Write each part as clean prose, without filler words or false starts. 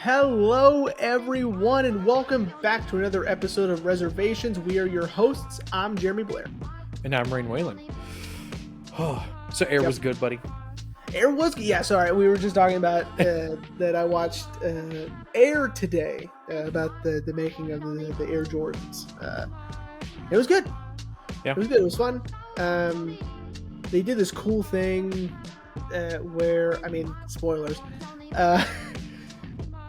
Hello, everyone, and welcome back to another episode of Reservations. We are your hosts. I'm Jeremy Blair. And I'm Rain Whalen. Oh, so Air was good, buddy. Air was, yeah, sorry. We were just talking about that I watched Air today, about the making of the Air Jordans. It was good. Yeah. It was good. It was fun. They did this cool thing where, I mean, spoilers.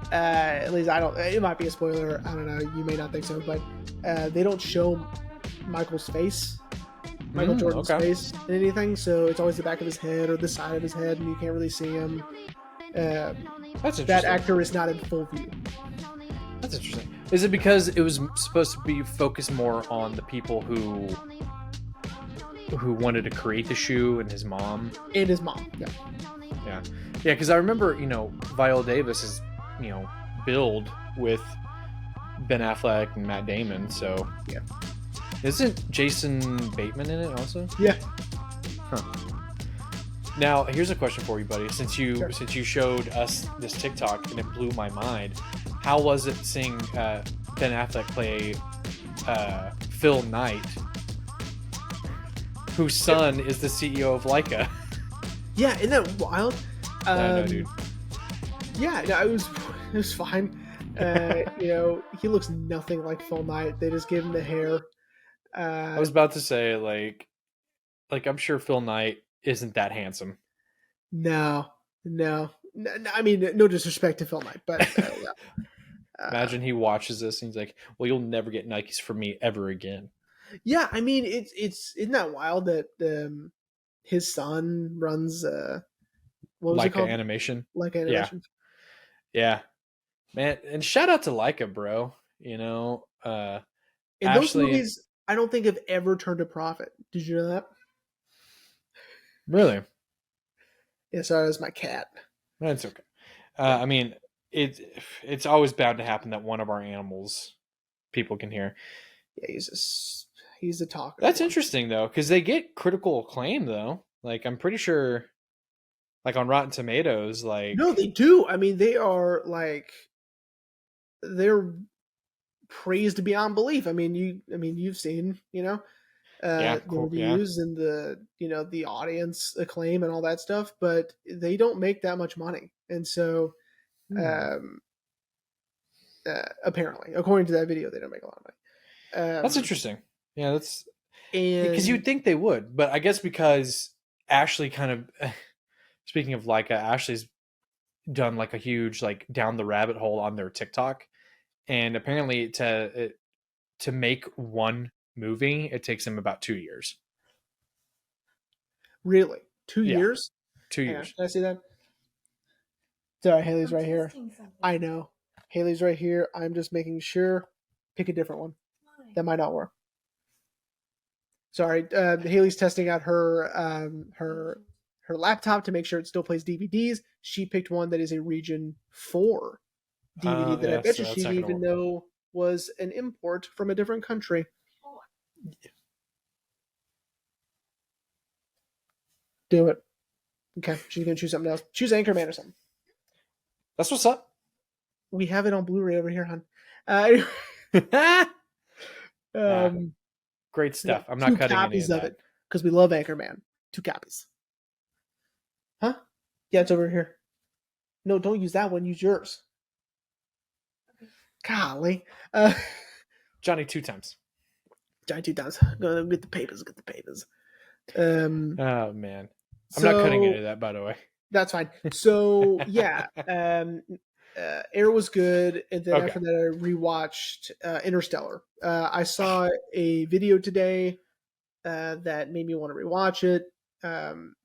At least I don't. It might be a spoiler. I don't know. You may not think so, but they don't show Michael's face, Michael Jordan's face, in anything. So it's always the back of his head or the side of his head, and you can't really see him. That's interesting. That actor is not in full view. That's interesting. Is it because it was supposed to be focused more on the people who wanted to create the shoe and his mom? And his mom. Yeah. Yeah. Yeah. Because I remember, Viola Davis is. Build with Ben Affleck and Matt Damon. So yeah, isn't Jason Bateman in it also? Yeah. Huh. Now here's a question for you, buddy. Since you showed us this TikTok and it blew my mind, how was it seeing Ben Affleck play Phil Knight, whose son is the CEO of Leica? Yeah, isn't that wild? I know, dude. Yeah, no, it was fine. He looks nothing like Phil Knight. They just gave him the hair. I was about to say, like I'm sure Phil Knight isn't that handsome. No. I mean, no disrespect to Phil Knight, but yeah. Imagine he watches this and he's like, "Well, you'll never get Nikes from me ever again." Yeah, I mean, isn't that wild that his son runs what was it called? Animation. Leica Animation. Yeah, man, and shout out to Leica, bro. And Ashley, those movies, I don't think have ever turned a profit. Did you know that? Really? Yeah, sorry, that was my cat. That's okay. I mean, it's always bound to happen that one of our animals people can hear. Yeah, he's a talker. That's interesting though, because they get critical acclaim though. Like I'm pretty sure. Like on Rotten Tomatoes, no, they do. I mean, they're praised beyond belief. I mean, you've seen, the reviews and the audience acclaim and all that stuff, but they don't make that much money, and so, apparently, according to that video, they don't make a lot of money. That's interesting. Yeah, that's because you'd think they would, but I guess because Ashley kind of. Speaking of Leica, Ashley's done like a huge down the rabbit hole on their TikTok, and apparently to make one movie, it takes them about 2 years. Really, 2 years? 2 years. Can I see that? Sorry, Haley's right here. I know, Haley's right here. I'm just making sure. Pick a different one. That might not work. Sorry, Haley's testing out her laptop to make sure it still plays DVDs. She picked one that is a Region 4 DVD that I bet you she didn't even know was an import from a different country. Do it. Okay, she's going to choose something else. Choose Anchorman or something. That's what's up. We have it on Blu-ray over here, hon. Great stuff. I'm not cutting any of it because we love Anchorman. 2 copies. Huh? Yeah, it's over here. No, don't use that one. Use yours. Golly. Johnny 2 times. Johnny 2 times. Go get the papers. Get the papers. Oh, man. I'm not cutting any of that, by the way. That's fine. So, yeah. Air was good. And then after that, I rewatched Interstellar. I saw a video today that made me want to rewatch it.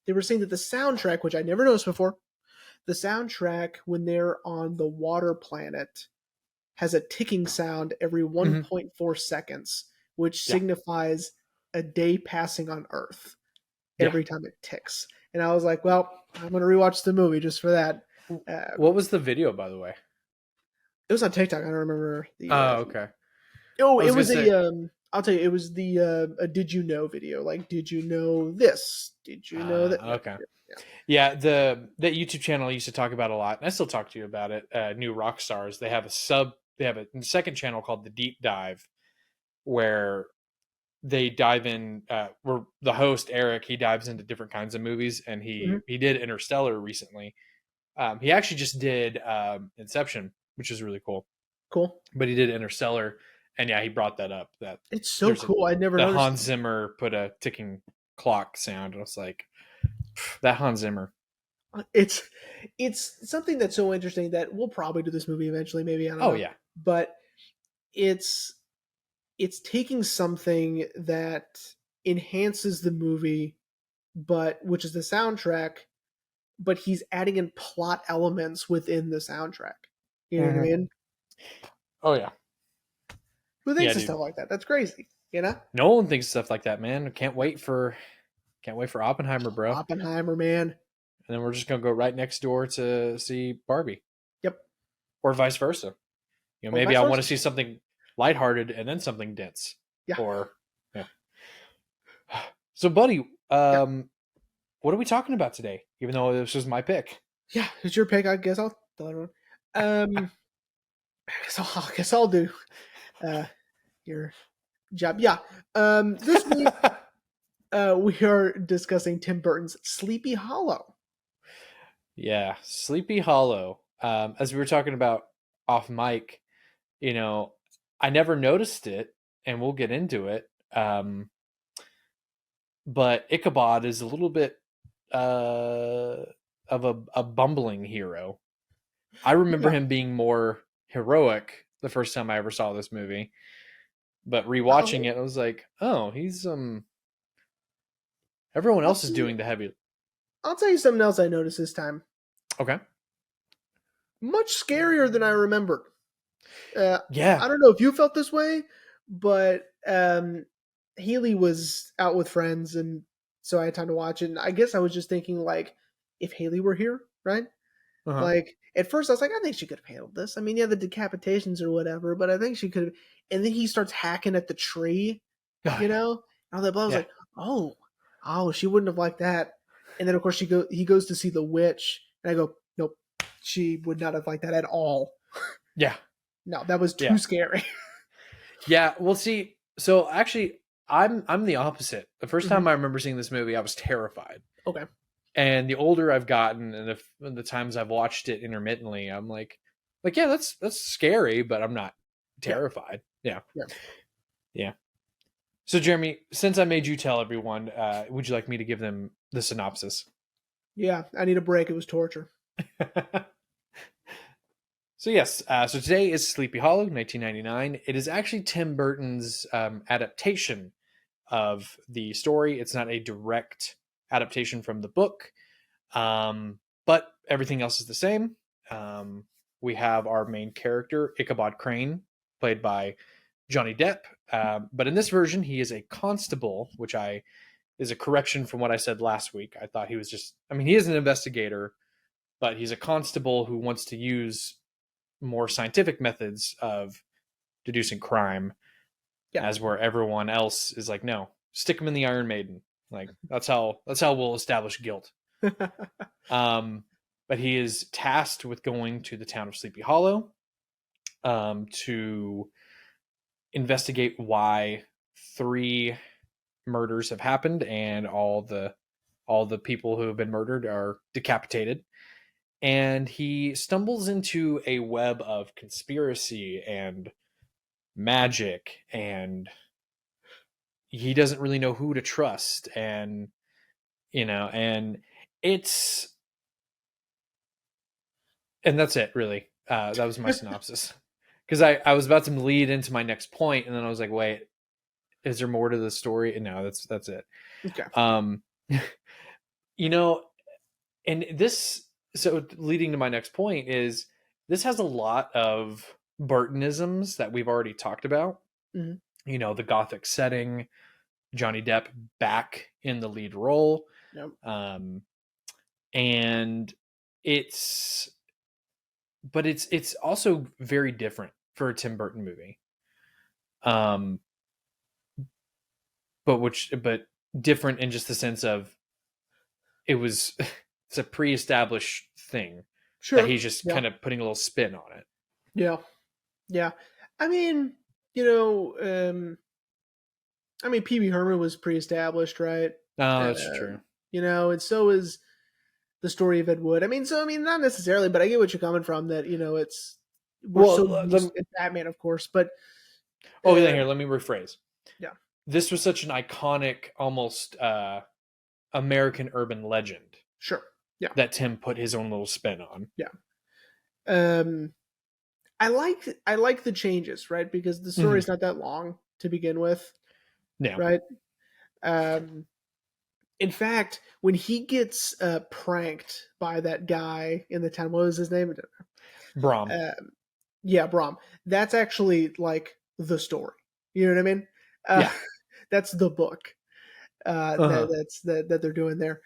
They were saying that the soundtrack, which I never noticed before, the soundtrack when they're on the water planet has a ticking sound every 1.4 seconds, which signifies a day passing on Earth every time it ticks. And I was like, well, I'm going to rewatch the movie just for that. What was the video, by the way? It was on TikTok. I don't remember. Okay. Oh, it was I'll tell you, it was the "Did you know" video. Like, did you know this? Did you know that? Okay. Yeah. Yeah, the that YouTube channel I used to talk about a lot, and I still talk to you about it. New Rock Stars. They have a second channel called the Deep Dive, where they dive in. Where the host Eric, he dives into different kinds of movies, and Mm-hmm. he did Interstellar recently. He actually just did Inception, which is really cool. Cool. But he did Interstellar, and yeah, he brought that up. That It's so cool. I never that noticed Hans Zimmer put a ticking clock sound, and I was like, that Hans Zimmer. it's something that's so interesting that we'll probably do this movie eventually. Maybe, I don't know. Yeah, But it's taking something that enhances the movie, but which is the soundtrack, but he's adding in plot elements within the soundtrack. You know what I mean? Oh yeah. Who thinks of stuff like that? That's crazy. You know? No one thinks stuff like that, man. Can't wait for Oppenheimer, bro. Oppenheimer, man. And then we're just gonna go right next door to see Barbie. Yep. Or vice versa. You know, maybe I want to see something lighthearted and then something dense. Yeah. Or yeah. So, buddy, what are we talking about today? Even though this was my pick. Yeah, it's your pick. I guess I'll tell everyone. I guess I'll do your job. Yeah. This week we are discussing Tim Burton's Sleepy Hollow. Yeah, Sleepy Hollow. As we were talking about off mic, you know, I never noticed it, and we'll get into it. But Ichabod is a little bit of a bumbling hero. I remember him being more heroic the first time I ever saw this movie. But rewatching it, I was like, oh, he's everyone else is doing the heavy. I'll tell you something else I noticed this time. Okay. Much scarier than I remembered. Yeah. I don't know if you felt this way, but Haley was out with friends, and so I had time to watch it. And I guess I was just thinking, like, if Haley were here, right? Uh-huh. Like, at first I was like, I think she could have handled this. I mean, yeah, the decapitations or whatever, but I think she could have. And then he starts hacking at the tree, you know? And all that blood. I was like, oh, she wouldn't have liked that. And then, of course, he goes to see the witch, and I go, nope, she would not have liked that at all. Yeah. No, that was too scary. Yeah, well, see, so actually, I'm the opposite. The first time I remember seeing this movie, I was terrified. Okay. And the older I've gotten, and the times I've watched it intermittently, I'm like, yeah, that's scary, but I'm not terrified. Yeah. So, Jeremy, since I made you tell everyone, would you like me to give them the synopsis? Yeah, I need a break. It was torture. So yes, so today is Sleepy Hollow, 1999. It is actually Tim Burton's adaptation of the story. It's not a direct adaptation from the book, but everything else is the same. We have our main character, Ichabod Crane, played by Johnny Depp. But in this version, he is a constable, which is a correction from what I said last week. I thought he was he is an investigator, but he's a constable who wants to use more scientific methods of deducing crime, as where everyone else is like, no, stick him in the Iron Maiden. Like that's how we'll establish guilt. But he is tasked with going to the town of Sleepy Hollow to investigate why 3 murders have happened and all the people who have been murdered are decapitated. And he stumbles into a web of conspiracy and magic, and he doesn't really know who to trust. And, and that's it, really. That was my synopsis. Because I was about to lead into my next point, and then I was like, wait, is there more to the story? And no, that's it. Okay. And this... So leading to my next point is this has a lot of Burtonisms that we've already talked about. Mm-hmm. The gothic setting, Johnny Depp back in the lead role. Yep. And it's also very different for a Tim Burton movie. but different in just the sense of it's a pre-established thing that Sure. he's just Yeah. kind of putting a little spin on it. Yeah. Yeah. I mean, Pee Wee Herman was pre-established, right? Oh, that's true. And so is the story of Ed Wood. Not necessarily, but I get what you're coming from. That we're so used in Batman, of course, but here, let me rephrase. Yeah, this was such an iconic, almost American urban legend. Sure. Yeah, that Tim put his own little spin on. Yeah. I like the changes, right? Because the story's not that long to begin with. Yeah. Right. In fact, when he gets pranked by that guy in the town, what was his name? Brom. Yeah, Brom. That's actually like the story. You know what I mean? Yeah. That's the book that they're doing there.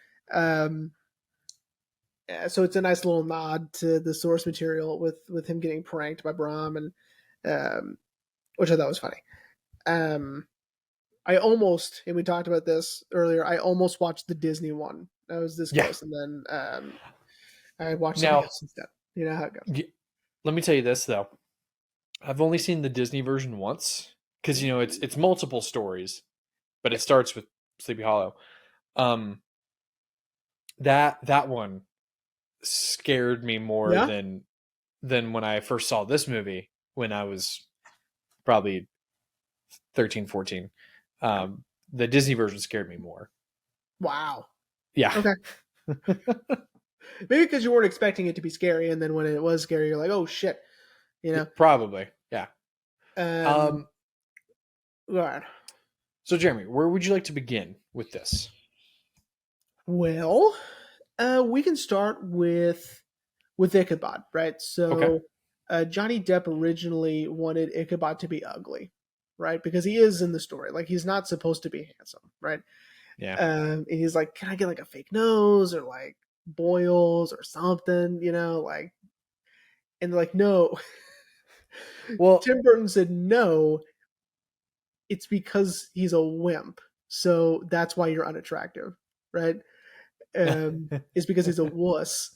So it's a nice little nod to the source material with him getting pranked by Brom, and which I thought was funny. I almost, and we talked about this earlier, I almost watched the Disney one. I was this close, and then I watched something else instead. You know how it goes. Let me tell you this, though. I've only seen the Disney version once, because, it's multiple stories, but it starts with Sleepy Hollow. That one scared me more than when I first saw this movie when I was probably 13, 14. The Disney version scared me more. Wow. Yeah. Okay. Maybe because you weren't expecting it to be scary, and then when it was scary, you're like, "Oh shit," Probably, yeah. Go ahead. So, Jeremy, where would you like to begin with this? Well, we can start with Ichabod, right? So, Johnny Depp originally wanted Ichabod to be ugly, right? Because he is in the story, like he's not supposed to be handsome, right? Yeah. And he's like, "Can I get like a fake nose or like boils or something?" Like, and they're like, "No." Well, Tim Burton said no. It's because he's a wimp, so that's why you're unattractive, right? It's because he's a wuss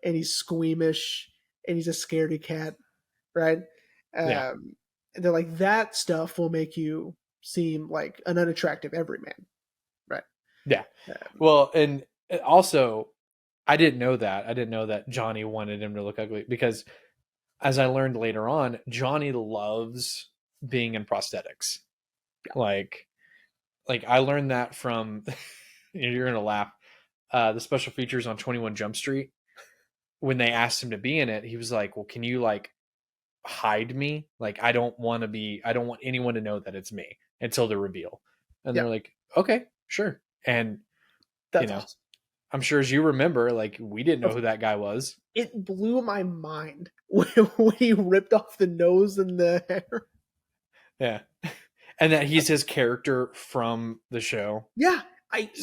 and he's squeamish and he's a scaredy cat, right? And they're like, that stuff will make you seem like an unattractive everyman, right? Yeah. Well, and also, I didn't know that. I didn't know that Johnny wanted him to look ugly, because as I learned later on, Johnny loves being in prosthetics. Yeah. Like I learned that from, you're going to laugh, the special features on 21 Jump Street. When they asked him to be in it, he was like, "Well, can you like hide me? Like, I don't want anyone to know that it's me until the reveal." And they're like, "Okay, sure." And that's awesome. I'm sure, as you remember, like, we didn't know who that guy was. It blew my mind when he ripped off the nose and the hair. Yeah. And that he's his character from the show. Yeah.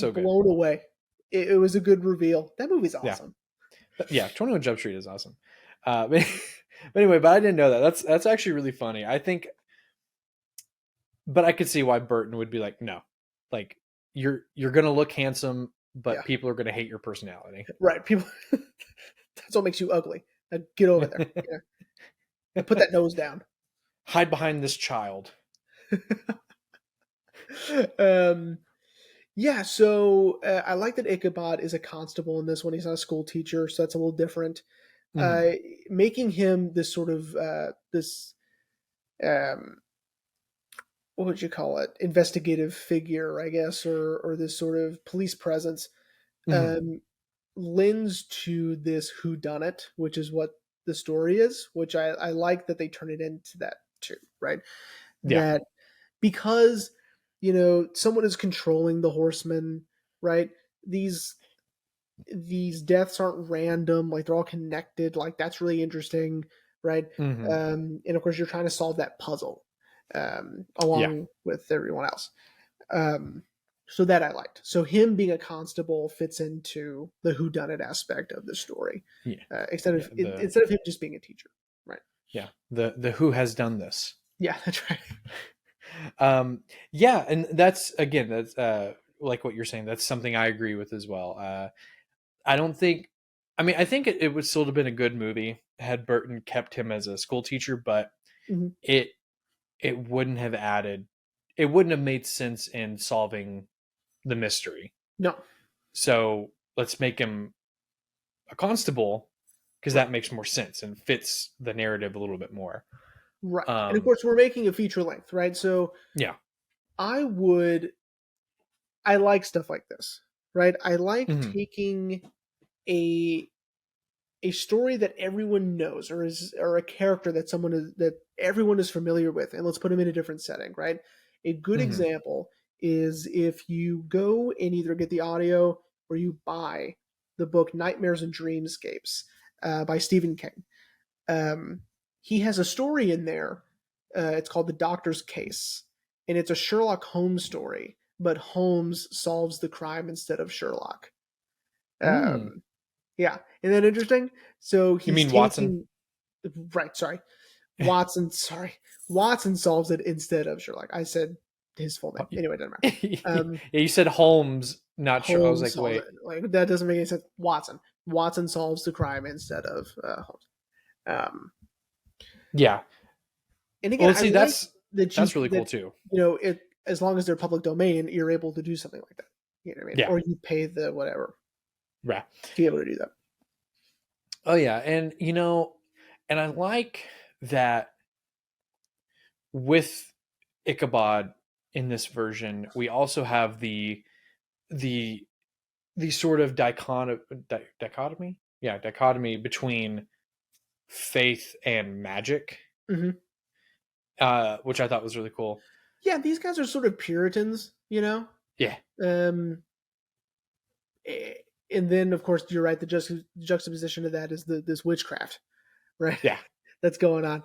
Blown away. It was a good reveal. That movie's awesome. Yeah. 21 Jump Street is awesome. But anyway, but I didn't know that. That's actually really funny. I think, but I could see why Burton would be like, "No, like you're going to look handsome, but people are going to hate your personality." Right. People, that's what makes you ugly. Now get over there. And put that nose down. Hide behind this child. Yeah, so I like that Ichabod is a constable in this one. He's not a school teacher, so that's a little different. Making him this sort of what would you call it? Investigative figure, I guess, or this sort of police presence lends to this whodunit, which is what the story is, which I like that they turn it into that too, right? Yeah. That because someone is controlling the horsemen, right? These deaths aren't random, like they're all connected. Like that's really interesting, right? And of course, you're trying to solve that puzzle along with everyone else. So that I liked. So him being a constable fits into the whodunit aspect of the story, instead of him just being a teacher, right? Yeah, the who has done this. Yeah, that's right. Yeah, and that's again, that's like what you're saying. That's something I agree with as well. I don't think. I mean, I think it would still have been a good movie had Burton kept him as a school teacher, but Mm-hmm. it it wouldn't have added. It wouldn't have made sense in solving the mystery. No. So let's make him a constable because Right. that makes more sense and fits the narrative a little bit more. Right. And of course, we're making a feature length, right? So Yeah. I would, I like stuff like this, right? I like Mm-hmm. taking a a story that everyone knows or a character that someone is that everyone is familiar with, and let's put them in a different setting, right? A good Mm-hmm. example is if you go and either get the audio or you buy the book Nightmares and Dreamscapes by Stephen King. Um, he has a story in there. It's called The Doctor's Case, and it's a Sherlock Holmes story, but Holmes solves the crime instead of Sherlock. Mm. Um, yeah, isn't that interesting? So You he's mean Watson? taking right. Sorry, Watson. Sorry, Watson solves it instead of Sherlock. I said his full name. Anyway, it doesn't matter. Yeah, you said Holmes. Not sure. I was Holmes like, solves wait. it. Like that doesn't make any sense. Watson solves the crime instead of Holmes. Um, Yeah. and again, Well, I see, like that that's really cool that too. it as long as they're public domain, you're able to do something like that. You know what I mean? Yeah. Or you pay the whatever Right. to be able to do that. Oh yeah, and and I like that with Ichabod in this version, we also have the the sort of dichotomy, yeah, dichotomy between faith and magic, Mm-hmm. which I thought was really cool. Yeah, these guys are sort of Puritans, you know. Yeah, Um, eh, and then of course you're right. The juxtaposition of that is this witchcraft, right? yeah, That's going on,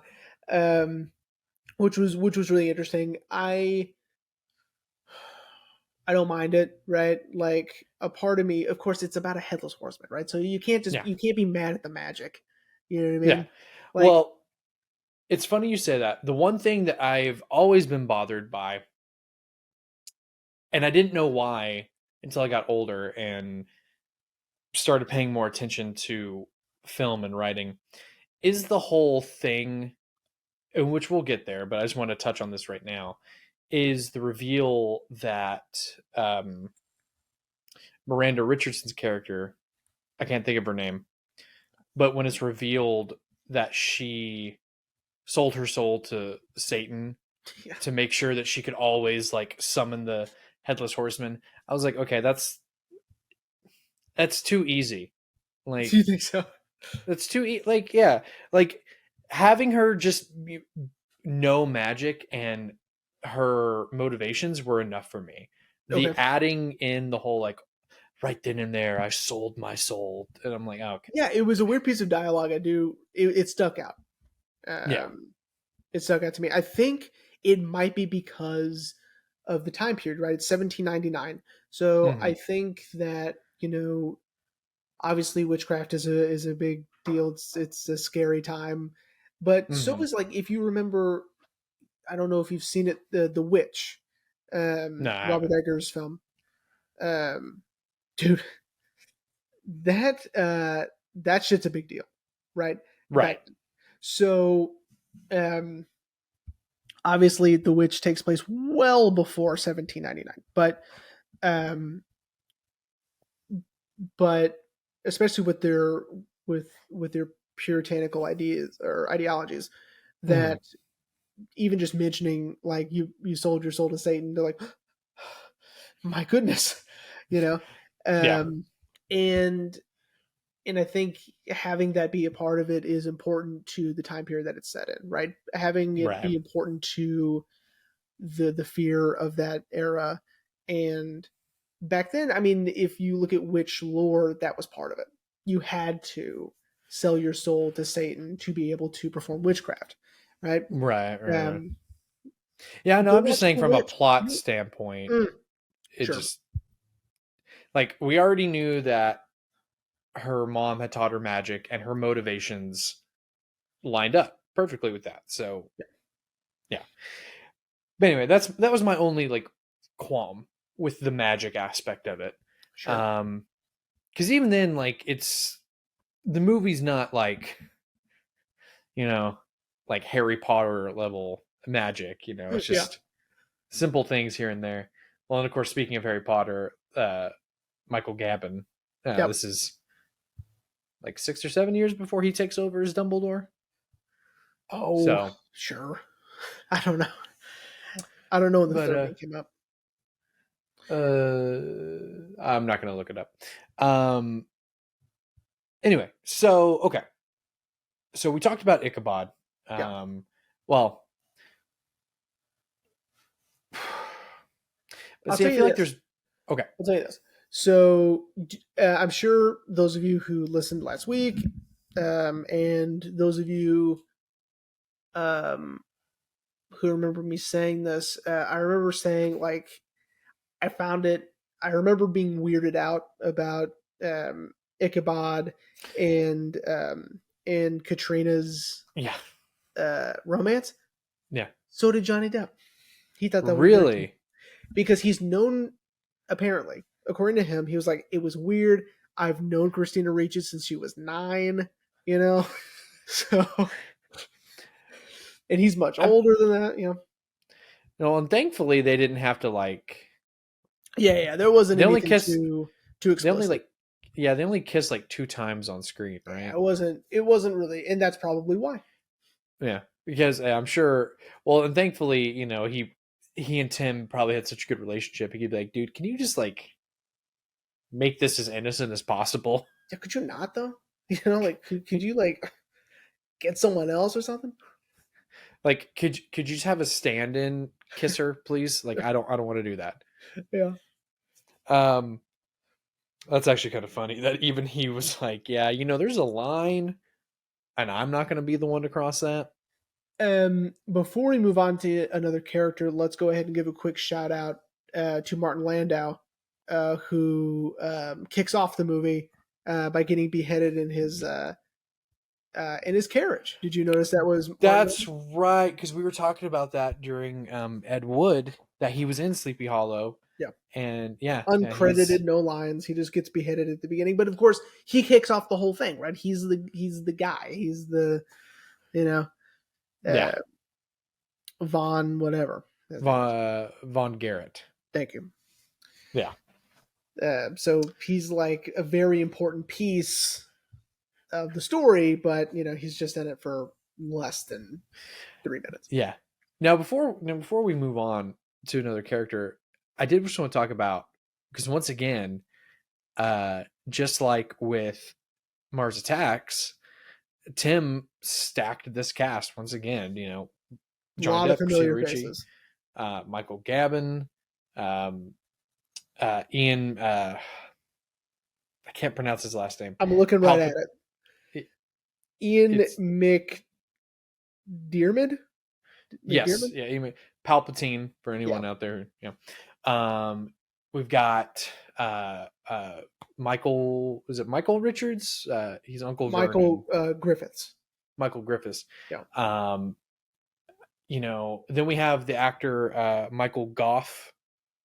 um, which was really interesting. I don't mind it, right? Like a part of me, of course, it's about a headless horseman, right? So yeah, you can't be mad at the magic. You know what I yeah. mean? Like, Well, it's funny you say that. The one thing that I've always been bothered by, and I didn't know why until I got older and started paying more attention to film and writing, is the whole thing, in which we'll get there, but I just want to touch on this right now, is the reveal that Miranda Richardson's character, I can't think of her name, but when it's revealed that she sold her soul to Satan yeah. to make sure that she could always like summon the headless horseman, I was like, okay, that's too easy. Do Like you think so? that's like yeah, like having her just know magic and her motivations were enough for me. The Okay. adding in the whole like right then and there I sold my soul, and I'm like, oh, okay. Yeah, it was a weird piece of dialogue. It stuck out. Yeah. It stuck out to me. I think it might be because of the time period, right? It's 1799. So Mm-hmm. I think that, obviously witchcraft is a big deal. It's a scary time. But so Mm-hmm. is like if you remember, I don't know if you've seen it, the Witch, No, I Robert haven't. Eggers film. Um, dude, that shit's a big deal, right? Right. Back so um obviously the witch takes place well before 1799, um but especially with their puritanical ideas or ideologies, Mm-hmm. that even just mentioning like you sold your soul to Satan, they're like, my goodness, you know. Yeah. um and and I think having that be a part of it is important to the time period that it's set in, right? Having it Right. be important to the fear of that era. And back then, I mean, if you look at witch lore, that was part of it. You had to sell your soul to Satan to be able to perform witchcraft, right? Right. Right. Um, Yeah. No, go I'm just watch saying The from a Witch. plot standpoint, Mm, it sure. just like we already knew that her mom had taught her magic and her motivations lined up perfectly with that. So yeah. But anyway, that was my only like qualm with the magic aspect of it. Sure. Because even then, like the movie's not like, like Harry Potter level magic. It's just simple things here and there. Well, and of course, speaking of Harry Potter, Michael Gambon. This is like 6 or 7 years before he takes over as Dumbledore. Oh, so, sure. I don't know. I don't know when the third one came up. I'm not going to look it up. Anyway, so okay. So we talked about Ichabod. Well, I feel like there's okay. I'll tell you this. So I'm sure those of you who listened last week, and those of you who remember me saying this, I remember saying like I remember being weirded out about Ichabod and Katrina's romance. Yeah. So did Johnny Depp. He thought that was really because he's known, apparently, according to him, he was like, it was weird. I've known Christina Ricci since she was 9, so, and he's much older than that, No, and thankfully they didn't have to like. Yeah, there wasn't anything too explicit. They only kissed like 2 times on screen, right? Yeah, it wasn't really, and that's probably why. Yeah, because I'm sure. Well, and thankfully, he and Tim probably had such a good relationship. He could be like, dude, can you just like make this as innocent as possible? Yeah, could you not though? Like could you like get someone else or something? Like, could you just have a stand-in kisser, please? Like, I don't want to do that. Yeah. That's actually kind of funny that even he was like, yeah, there's a line, and I'm not going to be the one to cross that. Before we move on to another character, let's go ahead and give a quick shout out to Martin Landau, who kicks off the movie by getting beheaded in his carriage. Did you notice that was? That's right, because we were talking about that during Ed Wood, that he was in Sleepy Hollow. Yeah, and uncredited, no lines. He just gets beheaded at the beginning, but of course he kicks off the whole thing, right? He's the guy. He's the Von whatever. Von Garrett. Thank you. Yeah. So he's like a very important piece of the story, but he's just in it for less than 3 minutes. Yeah. Now before we move on to another character, I did just want to talk about, because once again, just like with Mars Attacks, Tim stacked this cast once again. Johnny Depp, Christina Ricci, Michael Gambon, Ian. I can't pronounce his last name. I'm looking right at it. Ian McDiarmid. Yes, yeah, Ian Palpatine for anyone out there. Yeah. We've got Michael. Is it Michael Richards? He's Uncle Michael Griffiths. Michael Griffiths. Yeah. Then we have the actor Michael Goff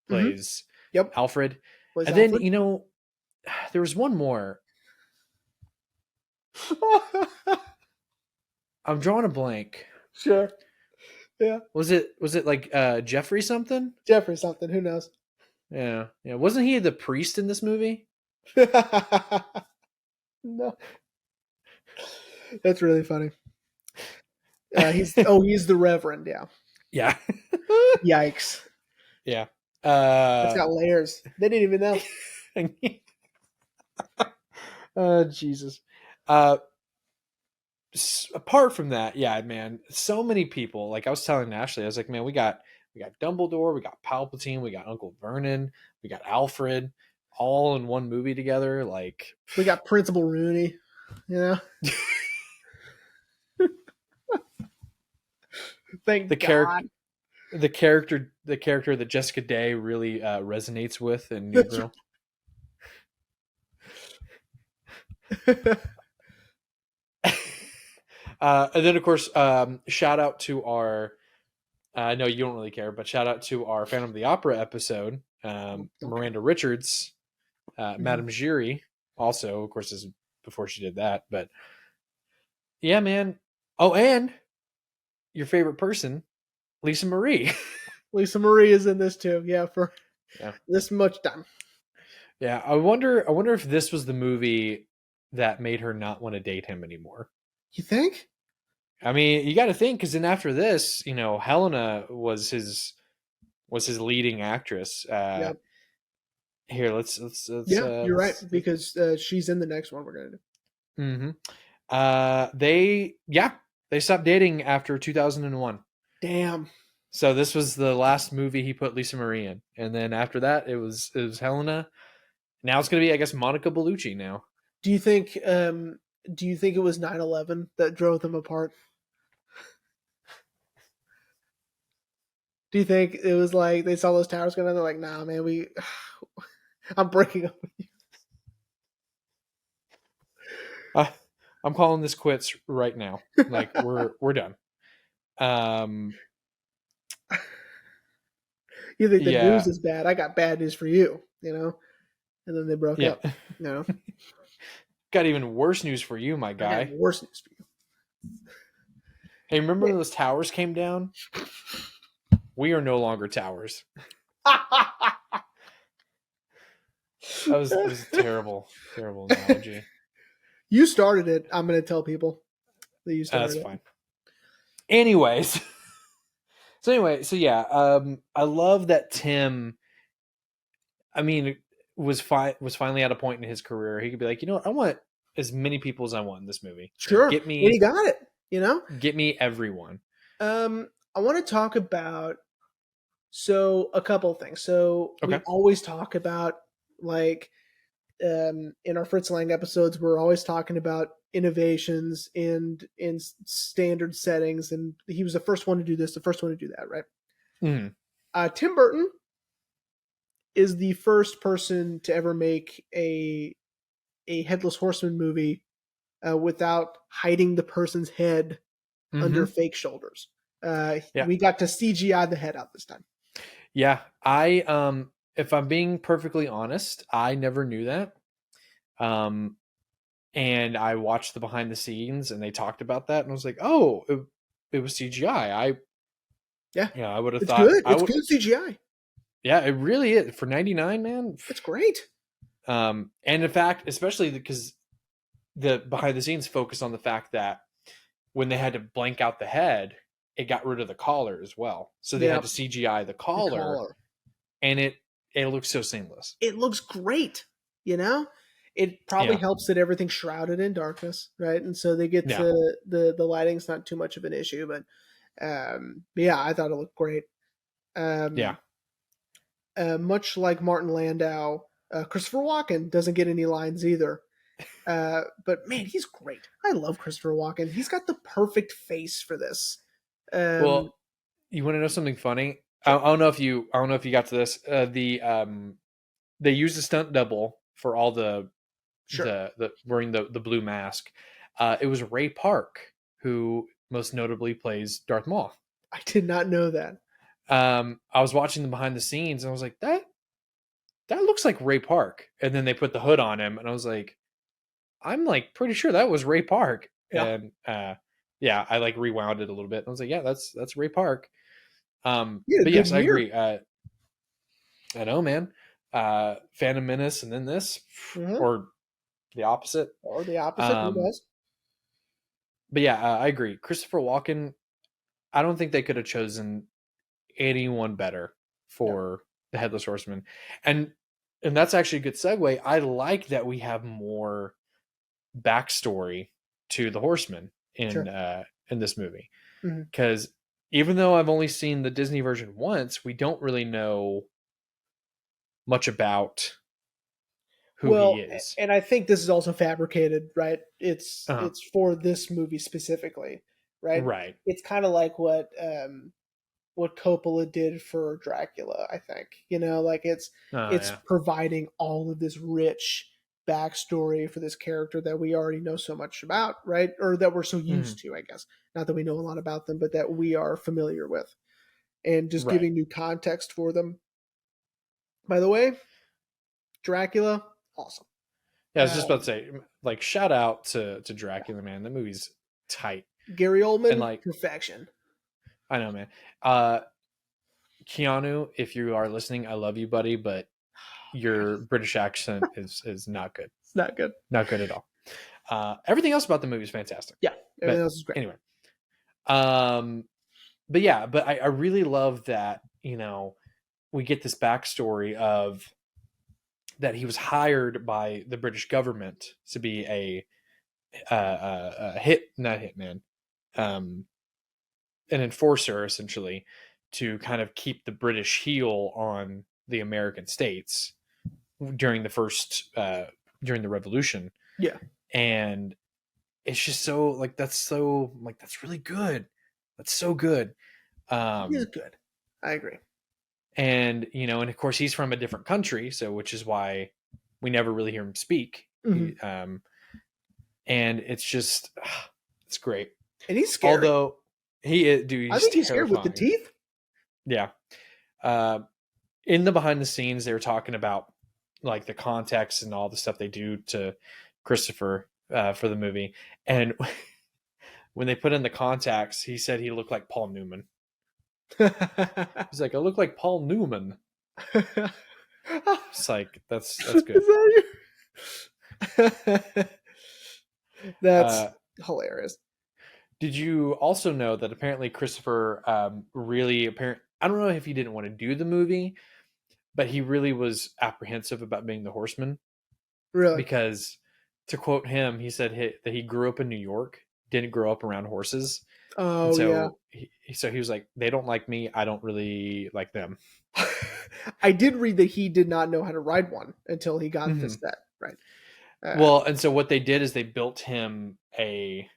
plays Alfred. Plays and Alfred. Then there was one more. I'm drawing a blank. Sure. Yeah. Was it like Jeffrey something? Jeffrey something. Who knows? Yeah. Yeah. Wasn't he the priest in this movie? No. That's really funny. He's the Reverend. Yeah. Yeah. Yikes. Yeah. It's got layers. They didn't even know. Jesus. Apart from that, yeah, man, so many people. Like I was telling Ashley, I was like, man, we got Dumbledore, we got Palpatine, we got Uncle Vernon, we got Alfred, all in one movie together. Like we got Principal Rooney, Thank God. The character that Jessica Day really resonates with in New Girl. And then, of course, shout out to our I know you don't really care, but shout out to our Phantom of the Opera episode. Okay. Miranda Richards, Mm-hmm. Madame Giry, also, of course, this is before she did that. But yeah, man. Oh, and your favorite person, Lisa Marie. Lisa Marie is in this too. Yeah, for Yeah. this much time. Yeah. I wonder if this was the movie that made her not want to date him anymore. You think? I mean, you got to think, because then after this, Helena was his leading actress. Yeah. Here, let's Yeah, you're right, because she's in the next one we're gonna do. They stopped dating after 2001. Damn. So this was the last movie he put Lisa Marie in, and then after that, it was Helena. Now it's gonna be, I guess, Monica Bellucci now. Do you think it was 9/11 that drove them apart? Do you think it was like they saw those towers going down? They're like, nah, man, I'm breaking up with you. I'm calling this quits right now. Like we're done. You think the news is bad? I got bad news for you. And then they broke up. Got even worse news for you, my guy. I got worse news for you. Hey, remember when those towers came down? We are no longer towers. That was a terrible analogy. You started it. I'm going to tell people that you started it. That's fine. Anyways. So yeah, I love that Tim, I mean, was finally at a point in his career he could be like, you know what, I want as many people as I want in this movie. Sure. Get me, and he got it, Get me everyone. I want to talk about a couple of things. So we always talk about, like, in our Fritz Lang episodes, we're always talking about innovations in standard settings, and he was the first one to do this, the first one to do that, right? Mm-hmm. Tim Burton is the first person to ever make a Headless Horseman movie without hiding the person's head under fake shoulders. We got to CGI the head out this time. Yeah, if I'm being perfectly honest, I never knew that. And I watched the behind the scenes, and they talked about that, and I was like, oh, it was CGI. I would have thought good. It's good CGI. Yeah, it really is. For 99, man, it's great. And in fact, especially because the behind the scenes focused on the fact that when they had to blank out the head, it got rid of the collar as well. So they had to CGI the collar. And it looks so seamless. It looks great, It probably helps that everything's shrouded in darkness, right? And so they get to the lighting's not too much of an issue, but I thought it looked great. Much like Martin Landau, Christopher Walken doesn't get any lines either. But man, he's great. I love Christopher Walken. He's got the perfect face for this. Well, you want to know something funny? I don't know if you got to this. They used a stunt double for all the wearing the blue mask. It was Ray Park, who most notably plays Darth Maul. I did not know that. I was watching the behind the scenes, and I was like, that looks like Ray Park. And then they put the hood on him, and I was like, I'm like pretty sure that was Ray Park. Yeah. And I like rewound it a little bit. And I was like, yeah, that's Ray Park. But yes, I agree. I know, man. Phantom Menace, and then this, or the opposite, who does? But yeah, I agree. Christopher Walken, I don't think they could have chosen anyone better for the Headless Horseman, and that's actually a good segue. I like that we have more backstory to the Horseman in this movie, because even though I've only seen the Disney version once, we don't really know much about who he is. And I think this is also fabricated, right? It's for this movie specifically, right? Right. It's kind of like what Coppola did for Dracula, I think. It's providing all of this rich backstory for this character that we already know so much about, right? Or that we're so used to, I guess. Not that we know a lot about them, but that we are familiar with. and just Right. giving new context for them. By the way, Dracula, awesome. Yeah, I was just about to say, like, shout out to Dracula, man. That movie's tight. Gary Oldman, And like, perfection. I know, man. Keanu, if you are listening, I love you, buddy, but your British accent is not good. It's not good. Not good at all. Everything else about the movie is fantastic. Yeah, everything else is great. Anyway, but yeah, but I really love that, you know, we get this backstory of that he was hired by the British government to be a not hitman, an enforcer, essentially, to kind of keep the British heel on the American states during the Revolution. Yeah, and it's just so like that's really good. That's so good. it is good. I agree. And you know, and of course he's from a different country, so which is why we never really hear him speak. Mm-hmm. And it's just it's great. And he's scary. Although he's I think he's scared with the teeth. Yeah. In the behind the scenes, they were talking about like the context and all the stuff they do to Christopher for the movie. And when they put in the contacts, he said he looked like Paul Newman. He's like, I look like Paul Newman. It's like that's good. That's hilarious. Did you also know that apparently Christopher I don't know if he didn't want to do the movie, but he really was apprehensive about being the Horseman. Really? Because to quote him, he said that he grew up in New York, didn't grow up around horses. Oh, and so yeah. So he was like, they don't like me. I don't really like them. I did read that he did not know how to ride one until he got the set. Right. Well, and so what they did is they built him a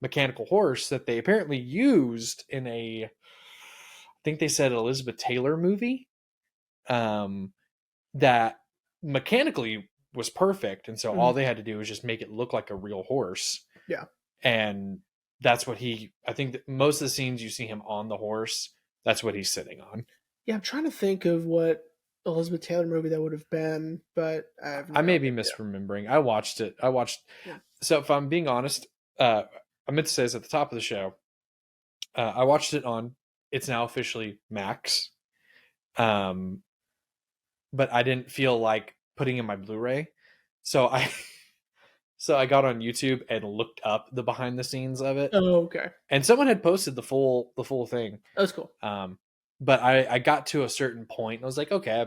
mechanical horse that they apparently used in I think they said Elizabeth Taylor movie, that mechanically was perfect. And so all they had to do was just make it look like a real horse. Yeah. And that's what I think that most of the scenes you see him on the horse, that's what he's sitting on. Yeah. I'm trying to think of what Elizabeth Taylor movie that would have been, but I may be misremembering. I watched it. So if I'm being honest, I meant to say this at the top of the show. I watched it on, it's now officially Max. But I didn't feel like putting in my Blu-ray. So I got on YouTube and looked up the behind the scenes of it. Oh, okay. And someone had posted the full thing. That's cool. But I got to a certain point and I was like, okay,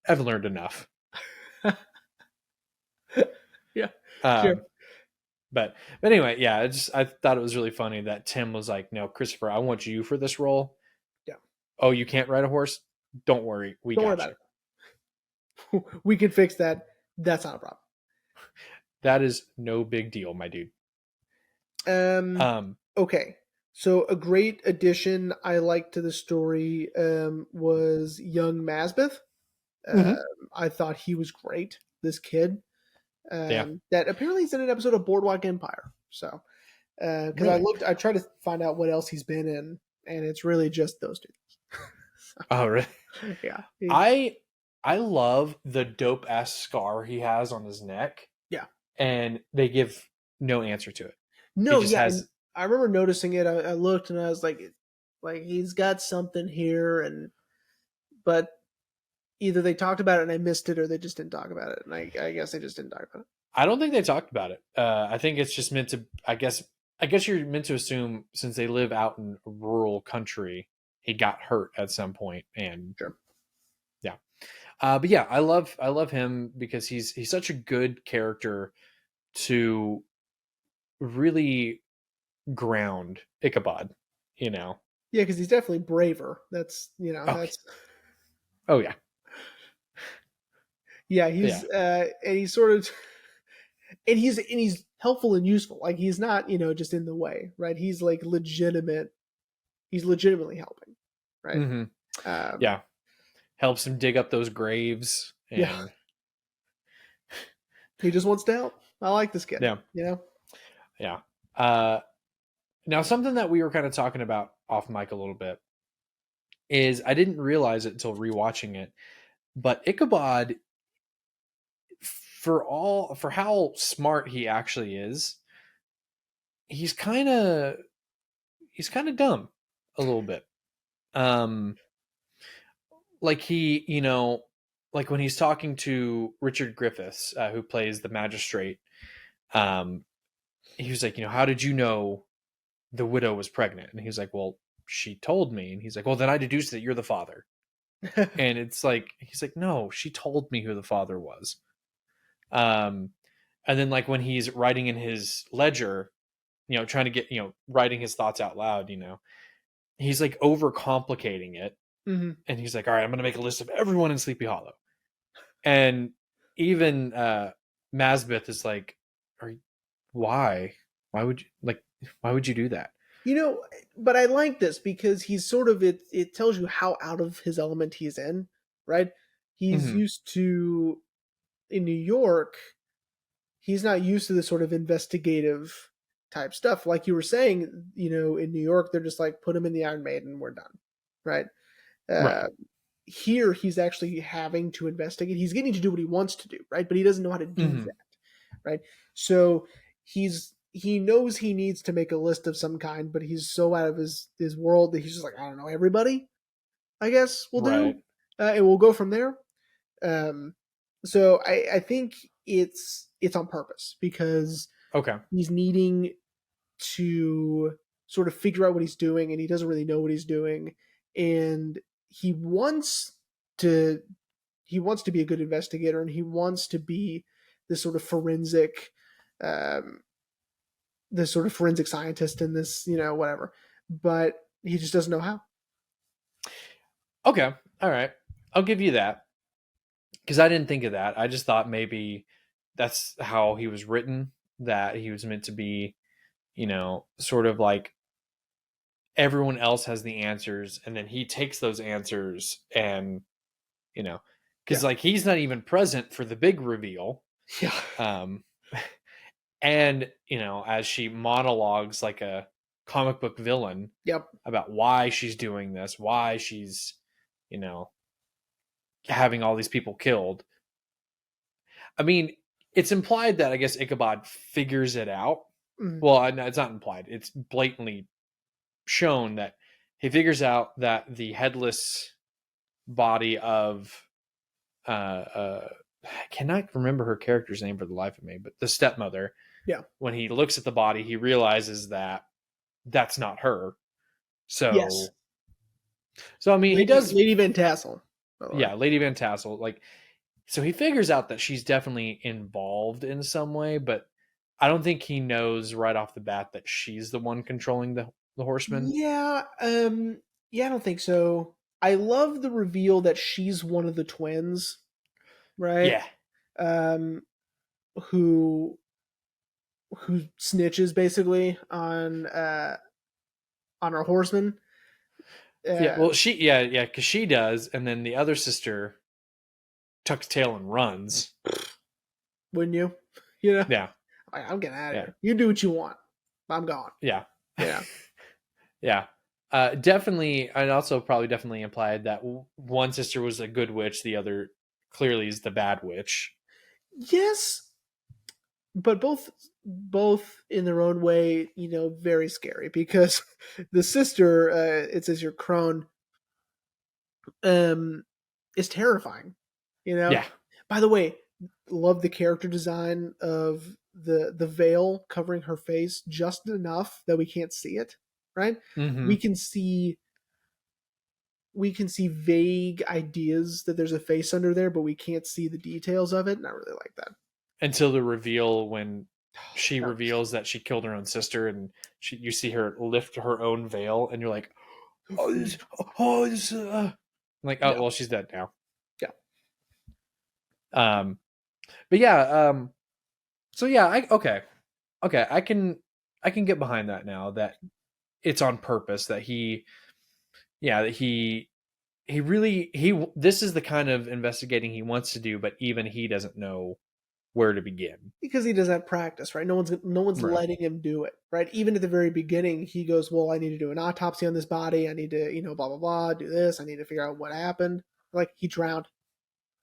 I've learned enough. Yeah. Sure. But anyway, yeah, I thought it was really funny that Tim was like, no, Christopher, I want you for this role. Yeah. Oh, you can't ride a horse? Don't worry. We got you. We can fix that. That's not a problem. That is no big deal, my dude. Okay. So a great addition I liked to the story was young Masbeth. I thought he was great. This kid. That apparently is in an episode of Boardwalk Empire. So, because really? I tried to find out what else he's been in, and it's really just those two. So, oh, really? Yeah. I love the dope ass scar he has on his neck. Yeah. And they give no answer to it. No, yeah. I remember noticing it. I looked and I was like he's got something here, but either they talked about it and I missed it, or they just didn't talk about it. And I guess they just didn't talk about it. I don't think they talked about it. I think it's just meant to. I guess you're meant to assume, since they live out in a rural country, he got hurt at some point, and sure. Yeah. But yeah, I love him because he's such a good character to really ground Ichabod. You know. Yeah, because he's definitely braver. That's that's. Oh yeah. Yeah, he's and he's sort of, and he's helpful and useful. Like he's not just in the way, right? He's like legitimate. He's legitimately helping, right? Mm-hmm. Yeah, helps him dig up those graves. And... Yeah, he just wants to help. I like this kid. Yeah, yeah. Now something that we were kind of talking about off mic a little bit is I didn't realize it until rewatching it, but Ichabod, for how smart he actually is, he's kind of dumb a little bit. Like he, like when he's talking to Richard Griffiths, who plays the magistrate, he was like, how did you know the widow was pregnant? And he was like, well, she told me. And he's like, well, then I deduced that you're the father. And it's like, he's like, no, she told me who the father was. And then like when he's writing in his ledger, trying to get, writing his thoughts out loud, he's like overcomplicating it. Mm-hmm. And he's like, all right, I'm going to make a list of everyone in Sleepy Hollow. And even Masbeth is like, why would you do that? But I like this because he's sort of, it tells you how out of his element he's in, right? He's used to, in New York, he's not used to this sort of investigative type stuff. Like you were saying, in New York, they're just like, put him in the Iron Maiden, we're done, right? Right. Here, he's actually having to investigate. He's getting to do what he wants to do, right? But he doesn't know how to do that, right? So he knows he needs to make a list of some kind, but he's so out of his world that he's just like, I don't know, everybody, I guess we'll do, and we'll go from there. So I think it's on purpose because he's needing to sort of figure out what he's doing, and he doesn't really know what he's doing, and he wants to be a good investigator, and he wants to be this sort of forensic scientist in this, whatever, but he just doesn't know how. Okay. All right. I'll give you that. Because I didn't think of that. I just thought maybe that's how he was written, that he was meant to be, sort of like everyone else has the answers, and then he takes those answers and, because like he's not even present for the big reveal. Yeah. And, as she monologues like a comic book villain about why she's doing this, why she's, having all these people killed. I mean, it's implied that I guess Ichabod figures it out. Well, it's not implied. It's blatantly shown that he figures out that the headless body of I cannot remember her character's name for the life of me, but the stepmother. Yeah. When he looks at the body, he realizes that that's not her. So, yes. So I mean, he does Lady Van Tassel. Yeah, Lady Van Tassel. Like, so he figures out that she's definitely involved in some way, but I don't think he knows right off the bat that she's the one controlling the horseman. Yeah, I don't think so. I love the reveal that she's one of the twins, right? Yeah. Who snitches basically on our horseman. Yeah, well, because she does, and then the other sister tucks tail and runs. Wouldn't you? Yeah. I'm getting out of here. You do what you want. I'm gone. Yeah. Yeah. Yeah. Definitely, and also probably definitely implied that one sister was a good witch, the other clearly is the bad witch. Yes, but both in their own way, very scary, because the sister, it says your crone, is terrifying. Yeah. By the way, love the character design of the veil covering her face just enough that we can't see it. Right? Mm-hmm. We can see vague ideas that there's a face under there, but we can't see the details of it. And I really like that. Until the reveal, when she reveals that she killed her own sister, and you see her lift her own veil, and you're like, well, she's dead now. Yeah. But yeah, so yeah, okay, I can get behind that now, that it's on purpose, that he really this is the kind of investigating he wants to do, but even he doesn't know where to begin. Because he doesn't have practice, right? No one's Right. letting him do it, right? Even at the very beginning, he goes, "Well, I need to do an autopsy on this body. I need to, blah blah blah, do this. I need to figure out what happened." Like he drowned.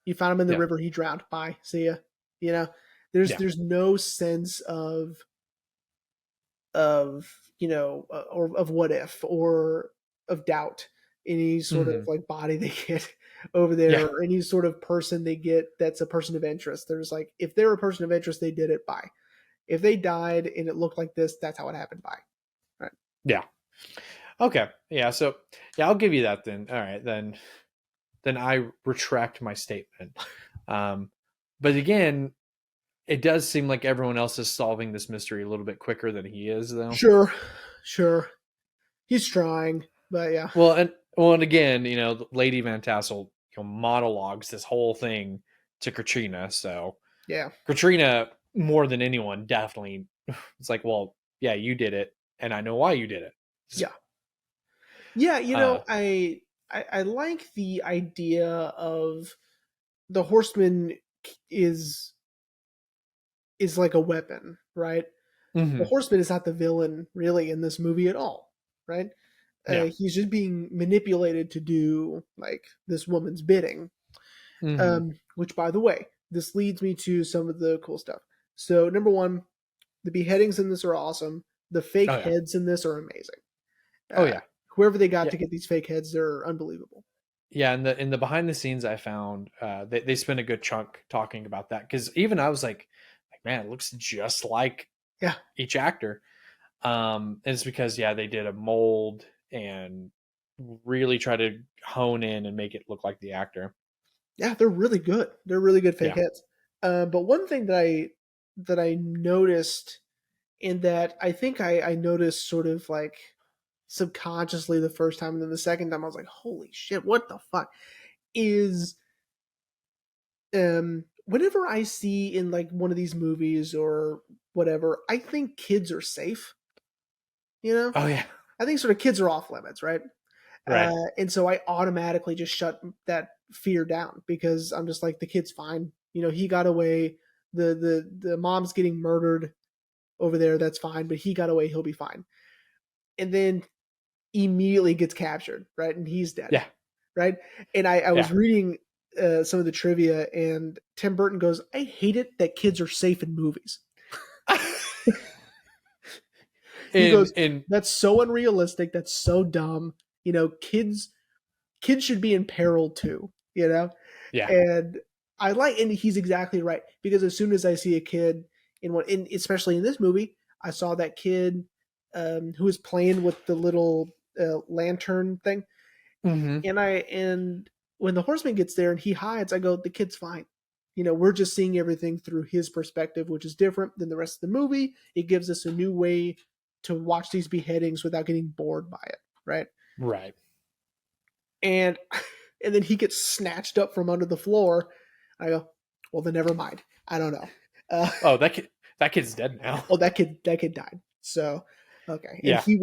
You found him in the Yeah. river. He drowned. Bye. See ya. You know, there's Yeah. there's no sense of or of what if or of doubt. Any sort of Mm-hmm. like body they get over there, Yeah. or any sort of person they get that's a person of interest. There's like, if they're a person of interest, they did it. Bye. If they died and it looked like this, that's how it happened. Bye. Right. Yeah. Okay. Yeah. So yeah, I'll give you that then. All right. Then I retract my statement. But again, it does seem like everyone else is solving this mystery a little bit quicker than he is, though. Sure. He's trying, but yeah. And again, Lady Van Tassel monologues this whole thing to Katrina. So Yeah. Katrina, more than anyone, definitely, it's like, well, yeah, you did it, and I know why you did it. Yeah. Yeah. I like the idea of the horseman is like a weapon, right? Mm-hmm. The horseman is not the villain really in this movie at all, right? Yeah. He's just being manipulated to do like this woman's bidding. Mm-hmm. Which, by the way, this leads me to some of the cool stuff. So, number one, the beheadings in this are awesome. The fake heads in this are amazing. Whoever they got to get these fake heads, they're unbelievable. Yeah, in the behind the scenes, I found they spent a good chunk talking about that, because even I was like, man, it looks just like each actor. And it's because they did a mold and really try to hone in and make it look like the actor. Yeah, they're really good. They're really good fake heads. But one thing that I noticed, and that I think I noticed sort of like subconsciously the first time, and then the second time I was like, holy shit, what the fuck, is whenever I see in like one of these movies or whatever, I think kids are safe. Oh yeah. I think sort of kids are off limits, right? Right. And so I automatically just shut that fear down, because I'm just like, the kid's fine. He got away. The mom's getting murdered over there. That's fine, but he got away. He'll be fine. And then immediately gets captured, right? And he's dead. Yeah. Right. And I was reading some of the trivia, and Tim Burton goes, I hate it that kids are safe in movies. He goes, that's so unrealistic. That's so dumb. Kids should be in peril too. Yeah. And and he's exactly right, because as soon as I see a kid especially in this movie, I saw that kid who was playing with the little lantern thing, and when the horseman gets there and he hides, I go, the kid's fine. We're just seeing everything through his perspective, which is different than the rest of the movie. It gives us a new way to watch these beheadings without getting bored by it, right? And then he gets snatched up from under the floor. I go, well, then never mind. I don't know. That kid's dead now. Oh, that kid died. So, okay. And he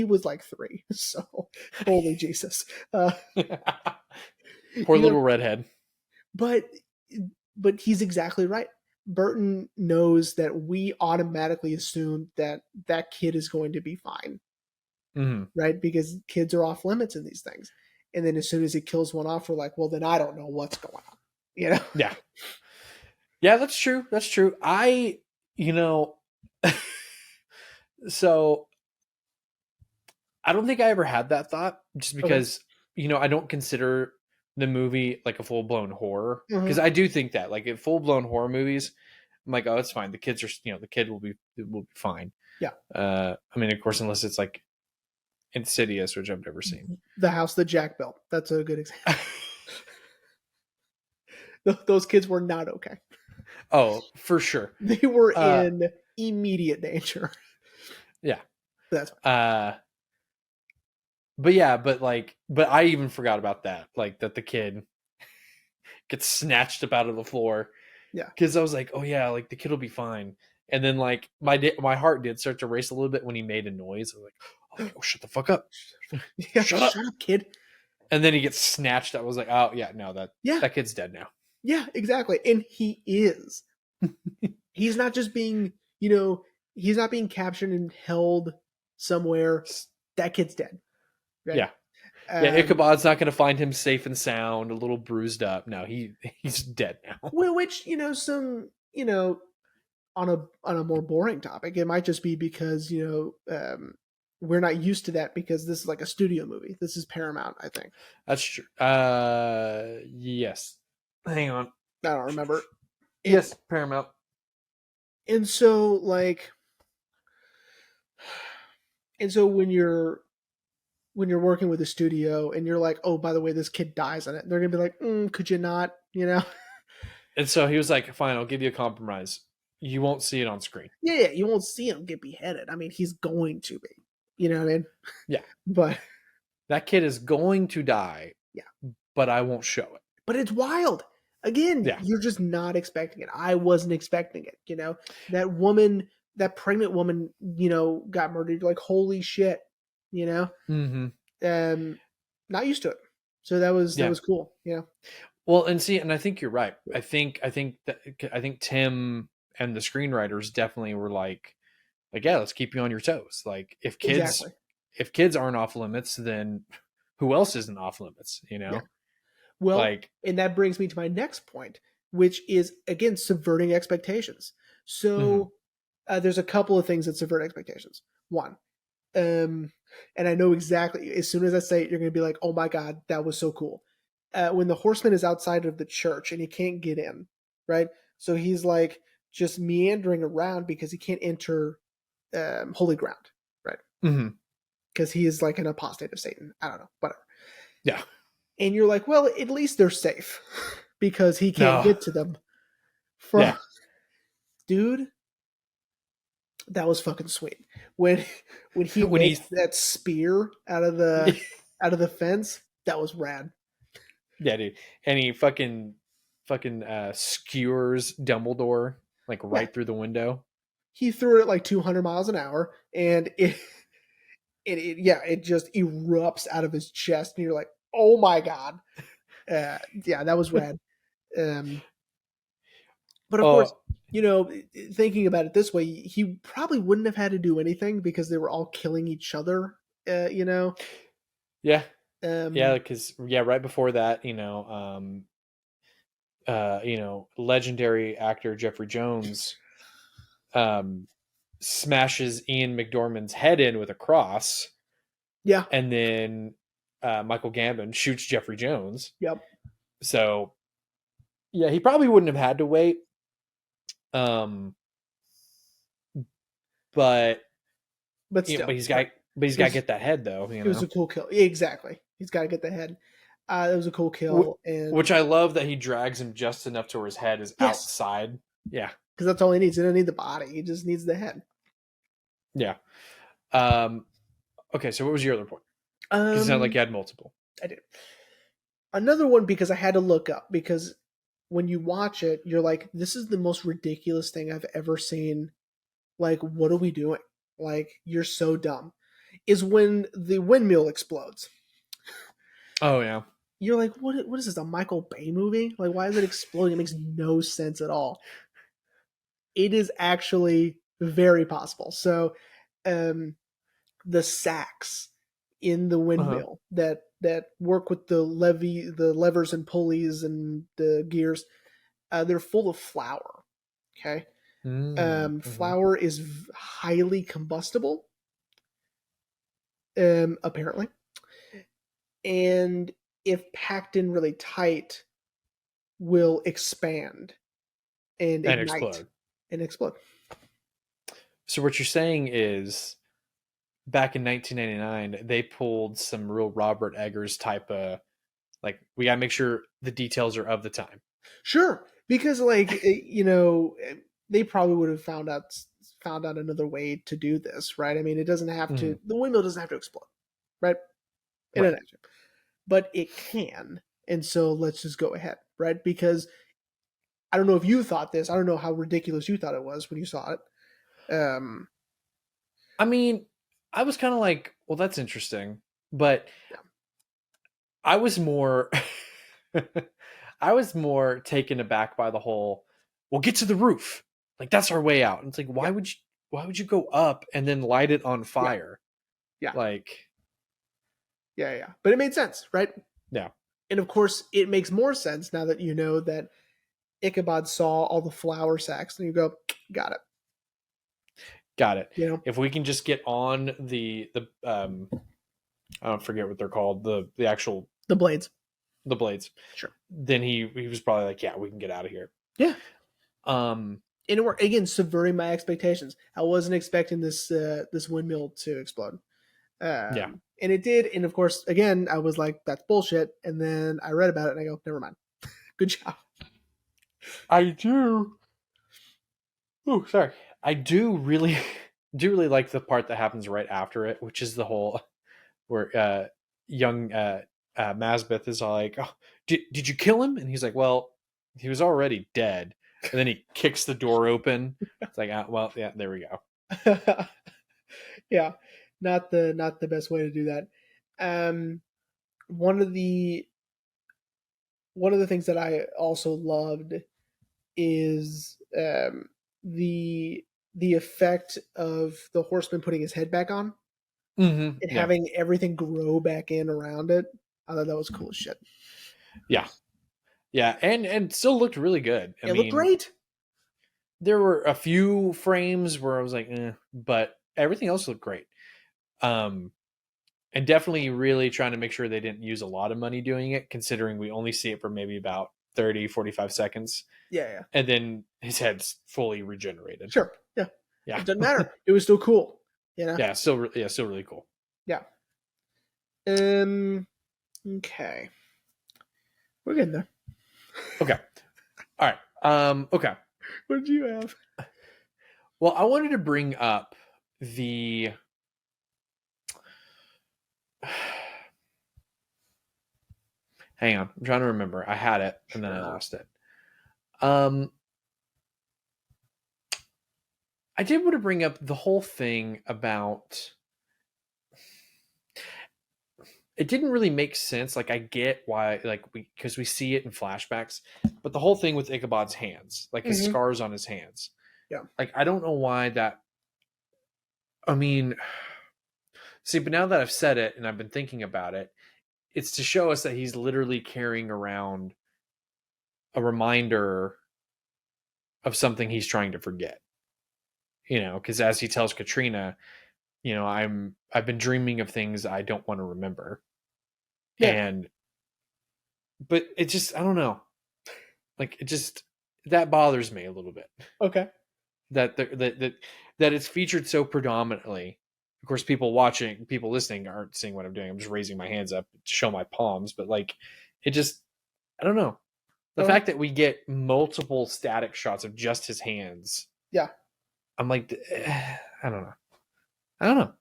was like 3. So, holy Jesus. Poor little redhead. But he's exactly right. Burton knows that we automatically assume that kid is going to be fine. Right? Because kids are off limits in these things. And then as soon as he kills one off, we're like, well, then I don't know what's going on. Yeah. Yeah, that's true. So I don't think I ever had that thought, just because, I don't consider the movie like a full blown horror. Because I do think that, like, in full blown horror movies, I'm like, oh, it's fine. The kids are, the kid will be fine. Yeah. I mean, of course, unless it's like Insidious, which I've never seen. The house that Jack built. That's a good example. Those kids were not okay. Oh, for sure. They were in immediate danger. Yeah. That's fine. But I even forgot about that. Like, that the kid gets snatched up out of the floor. Yeah. Because I was like, oh yeah, like the kid will be fine. And then like my heart did start to race a little bit when he made a noise. I was like, oh, shut the fuck up. Yeah, shut up, kid. And then he gets snatched. I was like, oh yeah, no, that kid's dead now. Yeah, exactly. And he is. He's not just being, he's not being captured and held somewhere. That kid's dead. Right? Yeah. Yeah, Ichabod's not going to find him safe and sound, a little bruised up. No, he's dead now. Which, on a more boring topic, it might just be because, we're not used to that because this is like a studio movie. This is Paramount, I think. That's true. Yes. Hang on. I don't remember. Yes, Paramount. And so, like, when you're working with a studio and you're like, oh, by the way, this kid dies in it, they're gonna be like, could you not, And so he was like, fine, I'll give you a compromise. You won't see it on screen. Yeah, you won't see him get beheaded. I mean, he's going to be. You know what I mean? Yeah. But that kid is going to die. Yeah. But I won't show it. But it's wild. Again, yeah. You're just not expecting it. I wasn't expecting it, That woman, that pregnant woman, got murdered. Like, holy shit, Mm-hmm. Not used to it. So that was cool. Yeah. Well, and I think you're right. I think Tim and the screenwriters definitely were like, yeah, let's keep you on your toes. Like, if kids aren't off limits, then who else isn't off limits? Yeah. Well, and that brings me to my next point, which is, again, subverting expectations. So there's a couple of things that subvert expectations. One, and I know exactly, as soon as I say it, you're going to be like, oh my God, that was so cool. When the horseman is outside of the church and he can't get in, right? So he's like just meandering around because he can't enter holy ground, right? Because he is like an apostate of Satan. I don't know, whatever. Yeah. And you're like, well, at least they're safe because he can't get to them. Dude, that was fucking sweet. When he makes that spear out of the fence, that was rad. Yeah, dude. And he fucking skewers Dumbledore like right through the window. He threw it at like 200 miles an hour, and it just erupts out of his chest, and you're like, oh my God. That was rad. But of course, thinking about it this way, he probably wouldn't have had to do anything because they were all killing each other, Yeah. Because right before that, legendary actor Jeffrey Jones smashes Ian McDormand's head in with a cross. Yeah. And then Michael Gambon shoots Jeffrey Jones. Yep. So yeah, he probably wouldn't have had to wait. But still, he's got to get that head though. It was a cool kill. Yeah, exactly. He's got to get the head. It was a cool kill, which I love that he drags him just enough to where his head is outside. Yeah, because that's all he needs. He doesn't need the body. He just needs the head. Yeah. Okay, so what was your other point? It sounded like you had multiple. I did. Another one, because I had to look up, because when you watch it, you're like, this is the most ridiculous thing I've ever seen. Like, what are we doing? Like, you're so dumb. Is when the windmill explodes. Oh, yeah. You're like, what is this, a Michael Bay movie? Like, why is it exploding? It makes no sense at all. It is actually very possible. So, the sacks in the windmill that work with the levers and pulleys and the gears, they're full of flour. Okay. Flour is highly combustible, apparently, and if packed in really tight, will expand and ignite and explode. So what you're saying is, back in 1999, they pulled some real Robert Eggers type of, like, we gotta make sure the details are of the time. Sure, because they probably would have found out another way to do this, right? I mean, it doesn't have to. The windmill doesn't have to explode, right? But it can, and so let's just go ahead, right? Because I don't know if you thought this. I don't know how ridiculous you thought it was when you saw it. I mean, I was kind of like, well, that's interesting, but I was more taken aback by the whole, well, get to the roof. Like, that's our way out. And it's like, why would you go up and then light it on fire? Yeah. Like, yeah. But it made sense, right? Yeah. And of course, it makes more sense now that you know that Ichabod saw all the flour sacks, and you go, got it. You know, if we can just get on the I don't forget what they're called, the actual the blades. Sure. Then he was probably like, yeah, we can get out of here. Yeah. And it worked again, subverting my expectations. I wasn't expecting this windmill to explode. Yeah. And it did. And of course, again, I was like, that's bullshit. And then I read about it and I go, never mind. Good job. I do. Oh, sorry. I do really like the part that happens right after it, which is the whole where young Masbeth is all like, oh, did you kill him? And he's like, well, he was already dead. And then he kicks the door open. It's like, well, yeah, there we go. Yeah, not the best way to do that. One of the things that I also loved is the effect of the horseman putting his head back on and having everything grow back in around it. I thought that was cool as shit. Yeah, and still looked really good. It looked great. There were a few frames where I was like, but everything else looked great. And definitely really trying to make sure they didn't use a lot of money doing it, considering we only see it for maybe about 30, 45 seconds. Yeah. And then his head's fully regenerated. Sure. Yeah. It doesn't matter. It was still cool. You know? Yeah, still really cool. Yeah. Okay. We're getting there. Okay. All right. Okay. What did you have? Well, I wanted to bring up the hang on, I'm trying to remember. I had it and then I lost it. I did want to bring up the whole thing about it didn't really make sense. Like, I get why, like, because we see it in flashbacks, but the whole thing with Ichabod's hands, like his scars on his hands. Yeah. Like, I don't know why that. I mean, see, but now that I've said it and I've been thinking about it, it's to show us that he's literally carrying around a reminder of something he's trying to forget. You know, because as he tells Katrina, you know, I've been dreaming of things I don't want to remember. Yeah. But it just, I don't know. Like, it just, that bothers me a little bit. Okay. That it's featured so predominantly. Of course, people listening aren't seeing what I'm doing. I'm just raising my hands up to show my palms. But like, it just, I don't know. The fact that we get multiple static shots of just his hands. Yeah. I'm like, I don't know.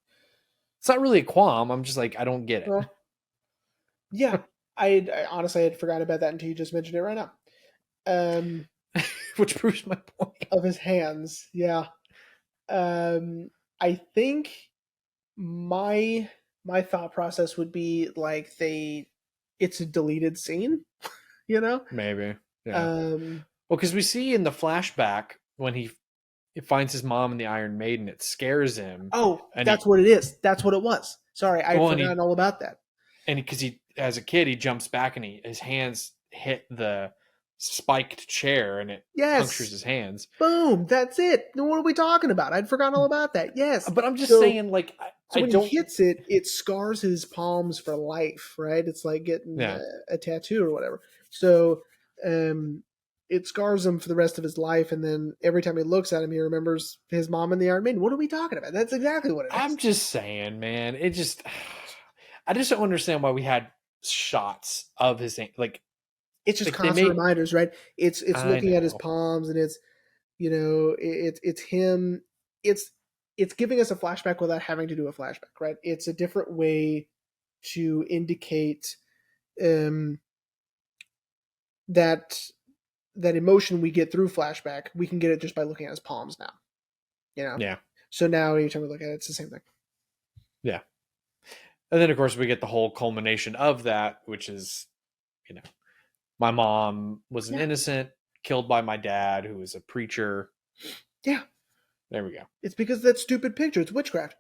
It's not really a qualm. I'm just like, I don't get it. Well, yeah. I honestly had forgotten about that until you just mentioned it right now. Which proves my point. Of his hands. Yeah. I think my thought process would be like it's a deleted scene, you know? Maybe. Yeah. Well, because we see in the flashback when he finds his mom in the Iron Maiden, it scares him. Oh, that's what it is. That's what it was. Sorry, I had forgotten all about that. And because he, as a kid, he jumps back and his hands hit the spiked chair and it punctures his hands. Boom! That's it. What are we talking about? I'd forgotten all about that. Yes, but I'm just saying, like, when he hits it, it scars his palms for life. Right? It's like getting a tattoo or whatever. So, it scars him for the rest of his life, and then every time he looks at him, he remembers his mom in the Iron Maiden. What are we talking about? That's exactly what it is. I'm just saying, man. I just don't understand why we had shots of his like. It's just constant reminders, right? It's looking at his palms, and it's, you know, it's him. It's giving us a flashback without having to do a flashback, right? It's a different way to indicate that emotion we get through flashback. We can get it just by looking at his palms now, you know? Yeah. So now anytime we look at it, it's the same thing. Yeah. And then, of course, we get the whole culmination of that, which is, you know, my mom was an innocent killed by my dad, who was a preacher. Yeah. There we go. It's because of that stupid picture. It's witchcraft.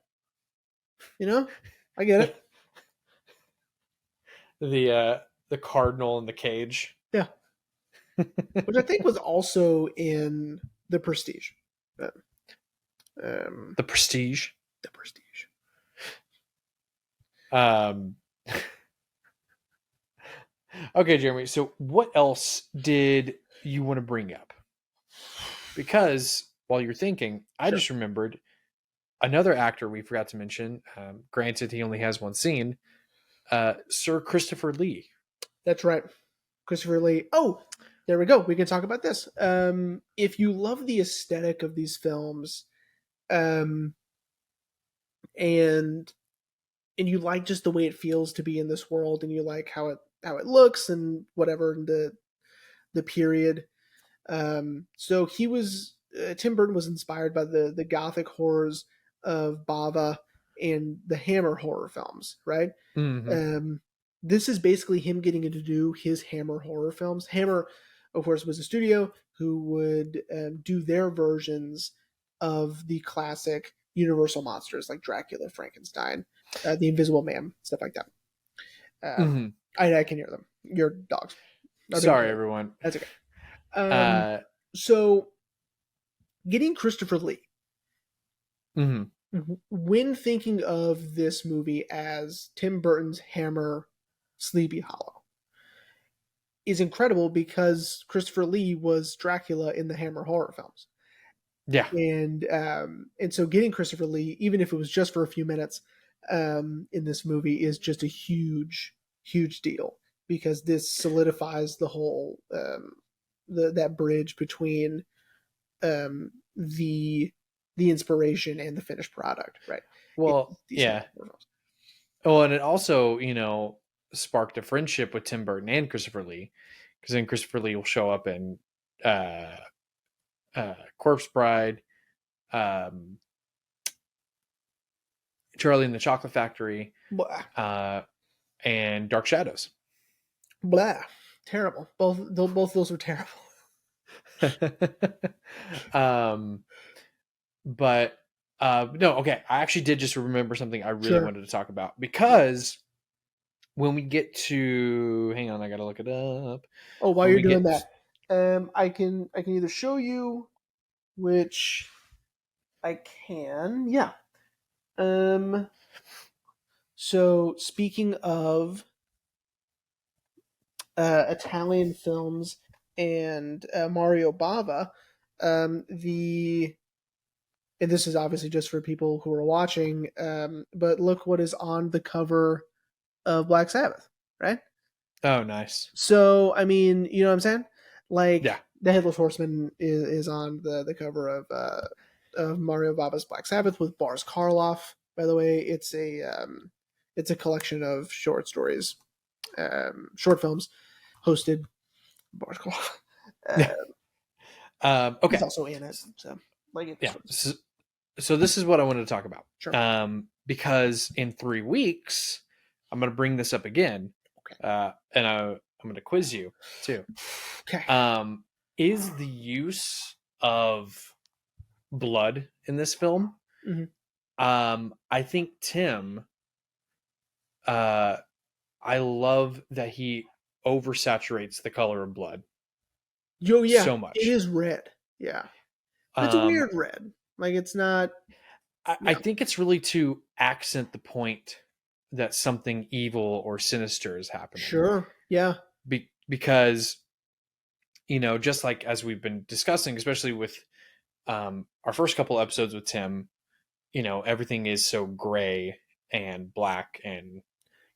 You know? I get it. The cardinal in the cage. Yeah. Which I think was also in The Prestige. The Prestige. The Prestige. Okay, Jeremy. So what else did you want to bring up? Because while you're thinking, I just remembered another actor we forgot to mention. Granted, he only has one scene. Sir Christopher Lee. That's right. Christopher Lee. Oh, there we go. We can talk about this. If you love the aesthetic of these films, and you like just the way it feels to be in this world, and you like how it looks and whatever in the period. So he was Tim Burton was inspired by the gothic horrors of Bava and the Hammer horror films, right? Mm-hmm. This is basically him getting to do his Hammer horror films. Hammer, of course, was a studio who would do their versions of the classic Universal monsters like Dracula, Frankenstein, the Invisible Man, stuff like that. I can hear them. Your dogs. Sorry, everyone. That's okay. So, getting Christopher Lee. When thinking of this movie as Tim Burton's Hammer Sleepy Hollow is incredible because Christopher Lee was Dracula in the Hammer horror films. Yeah. And so getting Christopher Lee, even if it was just for a few minutes in this movie, is just a huge, huge deal because this solidifies the whole that bridge between the inspiration and the finished product, right? Well, yeah. Oh, and it also, sparked a friendship with Tim Burton and Christopher Lee, because then Christopher Lee will show up in Corpse Bride, Charlie and the Chocolate Factory, and Dark Shadows. Blah. Terrible. Both those were terrible. But no, okay. I actually did just remember something I really wanted to talk about, because when we get to, hang on, I gotta look it up. Oh, while you're doing that, I can either show you, which I can, yeah. So speaking of Italian films and Mario Bava, and this is obviously just for people who are watching, but look what is on the cover of Black Sabbath, right? Oh, nice. So, I mean, you know what I'm saying? Like, yeah. The Headless Horseman is on the cover of Mario Bava's Black Sabbath with Boris Karloff. By the way, it's a collection of short stories, short films, hosted Boris Karloff. Okay. He's also in it. So, like, yeah. So this is what I wanted to talk about. Sure. Because in 3 weeks, I'm going to bring this up again. Okay. And I'm going to quiz you too. Okay. Is the use of blood in this film? I think Tim, I love that he oversaturates the color of blood. Oh yeah, so much. It is red. Yeah, it's a weird red. Like, it's not. I think it's really to accent the point that something evil or sinister is happening. Sure. Yeah. Because, just like as we've been discussing, especially with our first couple episodes with Tim, everything is so gray and black. And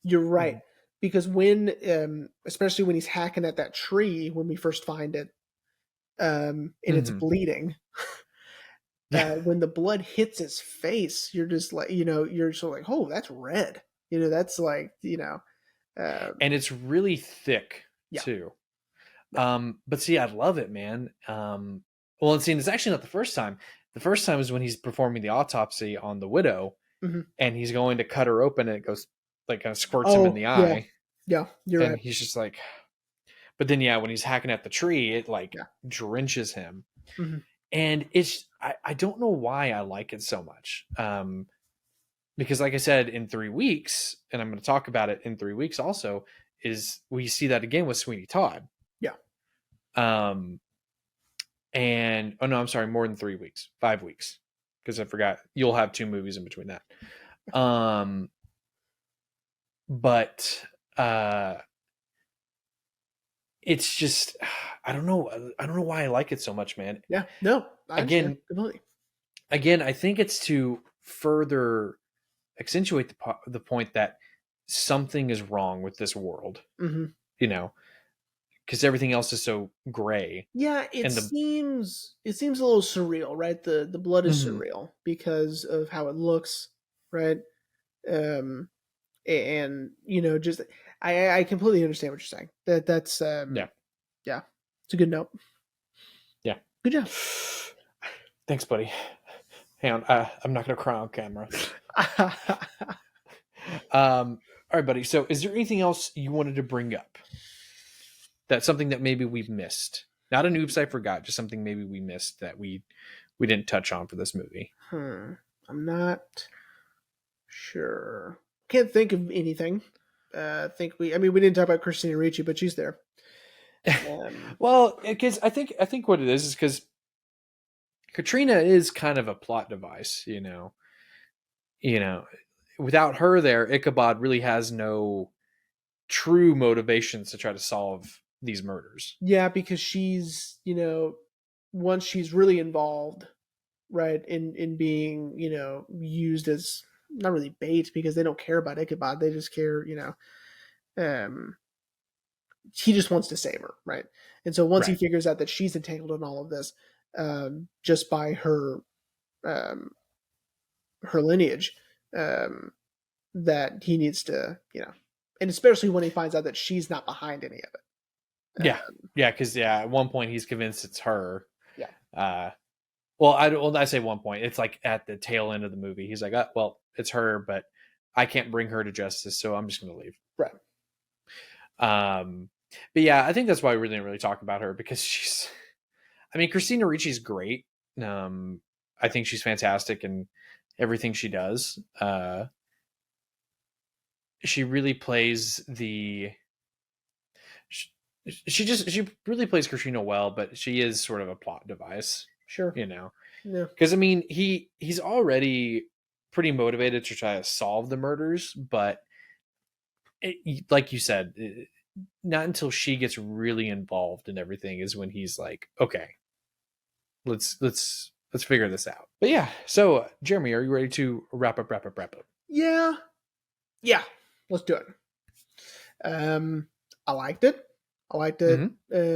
you're right. Because when, especially when he's hacking at that tree, when we first find it, and it's bleeding, when the blood hits his face, you're just like, you're so like, oh, that's red. That's like, and it's really thick too. But see, I love it, man. Well, and see, it's actually not the first time. The first time is when he's performing the autopsy on the widow, and he's going to cut her open, and it goes like kind of squirts him in the eye. Yeah, you're and right. He's just like, But then, yeah, when he's hacking at the tree, it like Yeah. drenches him. Mm-hmm. And I don't know why I like it so much. Because like I said, in 3 weeks, and I'm going to talk about it in 3 weeks also, is we see that again with Sweeney Todd. Yeah. And oh no, I'm sorry, more than 3 weeks, 5 weeks, because I forgot you'll have 2 movies in between that. But it's just I don't know why I like it so much, man. Yeah, no, again, I think it's to further accentuate the point that something is wrong with this world. Mm-hmm. You know, because everything else is so gray. Yeah, seems a little surreal, right? The blood is surreal because of how it looks, right? And just I completely understand what you're saying. That's yeah, it's a good note. Yeah, good job. Thanks, buddy. Hang on, I'm not gonna cry on camera. All right, buddy. So, is there anything else you wanted to bring up? That's something that maybe we've missed. Not an oops, I forgot. Just something maybe we missed that we didn't touch on for this movie. I'm not sure. Can't think of anything. We didn't talk about Christina Ricci, but she's there. Well, because I think what it is because Katrina is kind of a plot device, you know. Without her there, Ichabod really has no true motivations to try to solve these murders. Yeah, because she's, once she's really involved, right, in being, used as not really bait because they don't care about Ichabod. They just care, he just wants to save her, right? And so once he figures out that she's entangled in all of this, just by her lineage, that he needs to, and especially when he finds out that she's not behind any of it. Because at one point he's convinced it's her. Yeah. I say one point. It's like at the tail end of the movie. He's like, well, it's her, but I can't bring her to justice, so I'm just going to leave. Right. But yeah, I think that's why we didn't really talk about her because Christina Ricci's great. I think she's fantastic in everything she does. She really plays she really plays Katrina well, but she is sort of a plot device. Sure. Yeah. Because he's already pretty motivated to try to solve the murders, but like you said, not until she gets really involved in everything is when he's like, okay, let's figure this out. But yeah, so Jeremy, are you ready to wrap up? Yeah, let's do it. I liked it.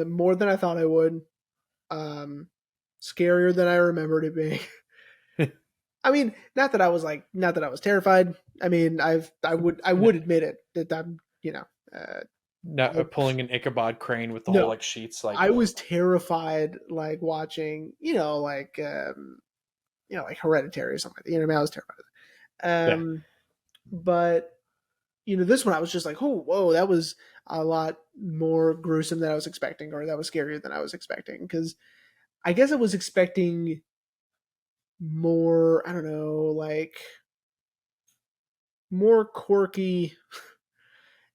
More than I thought I would. Scarier than I remembered it being. Not that I was terrified. I would admit it that I'm, not pulling an Ichabod Crane with the whole like sheets. Like I was terrified, like watching, like Hereditary or something. I was terrified. But this one I was just like, oh, whoa, that was a lot more gruesome than I was expecting, or that was scarier than I was expecting. Because I guess I was expecting more, I don't know, like more quirky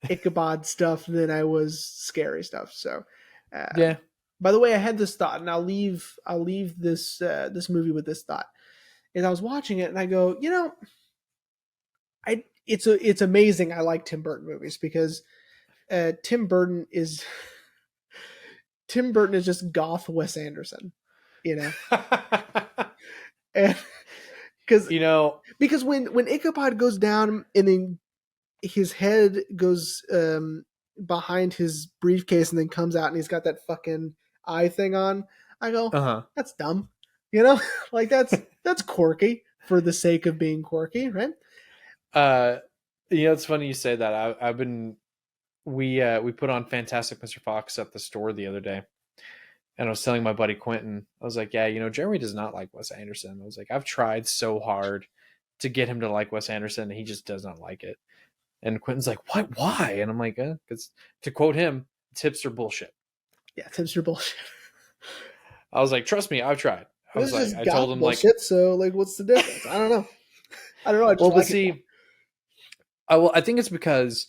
Ichabod stuff than I was scary stuff. So, By the way, I had this thought, and I'll leave this this movie with this thought. And I was watching it, and I go, it's amazing. I like Tim Burton movies because Tim Burton is just goth Wes Anderson, and because when Ichabod goes down and then his head goes behind his briefcase and then comes out and he's got that fucking eye thing on, I go, that's dumb, like that's quirky for the sake of being quirky, right? It's funny you say that. We put on Fantastic Mr. Fox at the store the other day, and I was telling my buddy Quentin, I was like, yeah, Jeremy does not like Wes Anderson. I was like, I've tried so hard to get him to like Wes Anderson, and he just does not like it. And Quentin's like, what? Why? And I'm like, because to quote him, it's hipster bullshit. Yeah, Tim's your bullshit. I was like, trust me, I've tried. I was like, I told him bullshit, like, so like, what's the difference? I don't know. I don't know. I just well, like but see, I think it's because,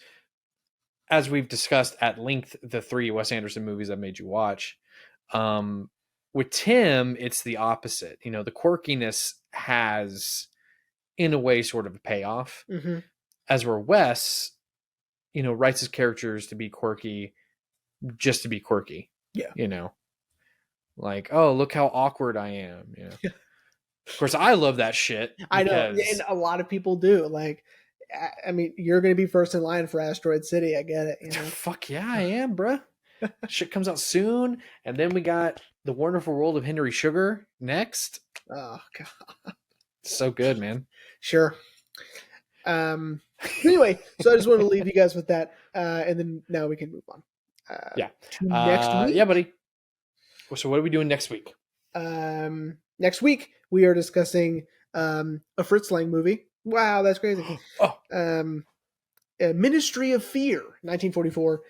as we've discussed at length, the 3 Wes Anderson movies I've made you watch, with Tim, it's the opposite. You know, the quirkiness has, in a way, sort of a payoff. Mm-hmm. As where Wes, you know, writes his characters to be quirky just to be quirky. Yeah. You know, like, oh, look how awkward I am. You know? Of course, I love that shit. I know, and a lot of people do. Like, I mean, you're going to be first in line for Asteroid City. I get it. You know? Fuck yeah, I am, bruh. Shit comes out soon, and then we got The Wonderful World of Henry Sugar next. Oh god, so good, man. Sure. Anyway, so I just wanted to leave you guys with that, and then now we can move on. Next week. Yeah, buddy. So what are we doing next week? Next week we are discussing a Fritz Lang movie. Wow, that's crazy. Ministry of Fear, 1944.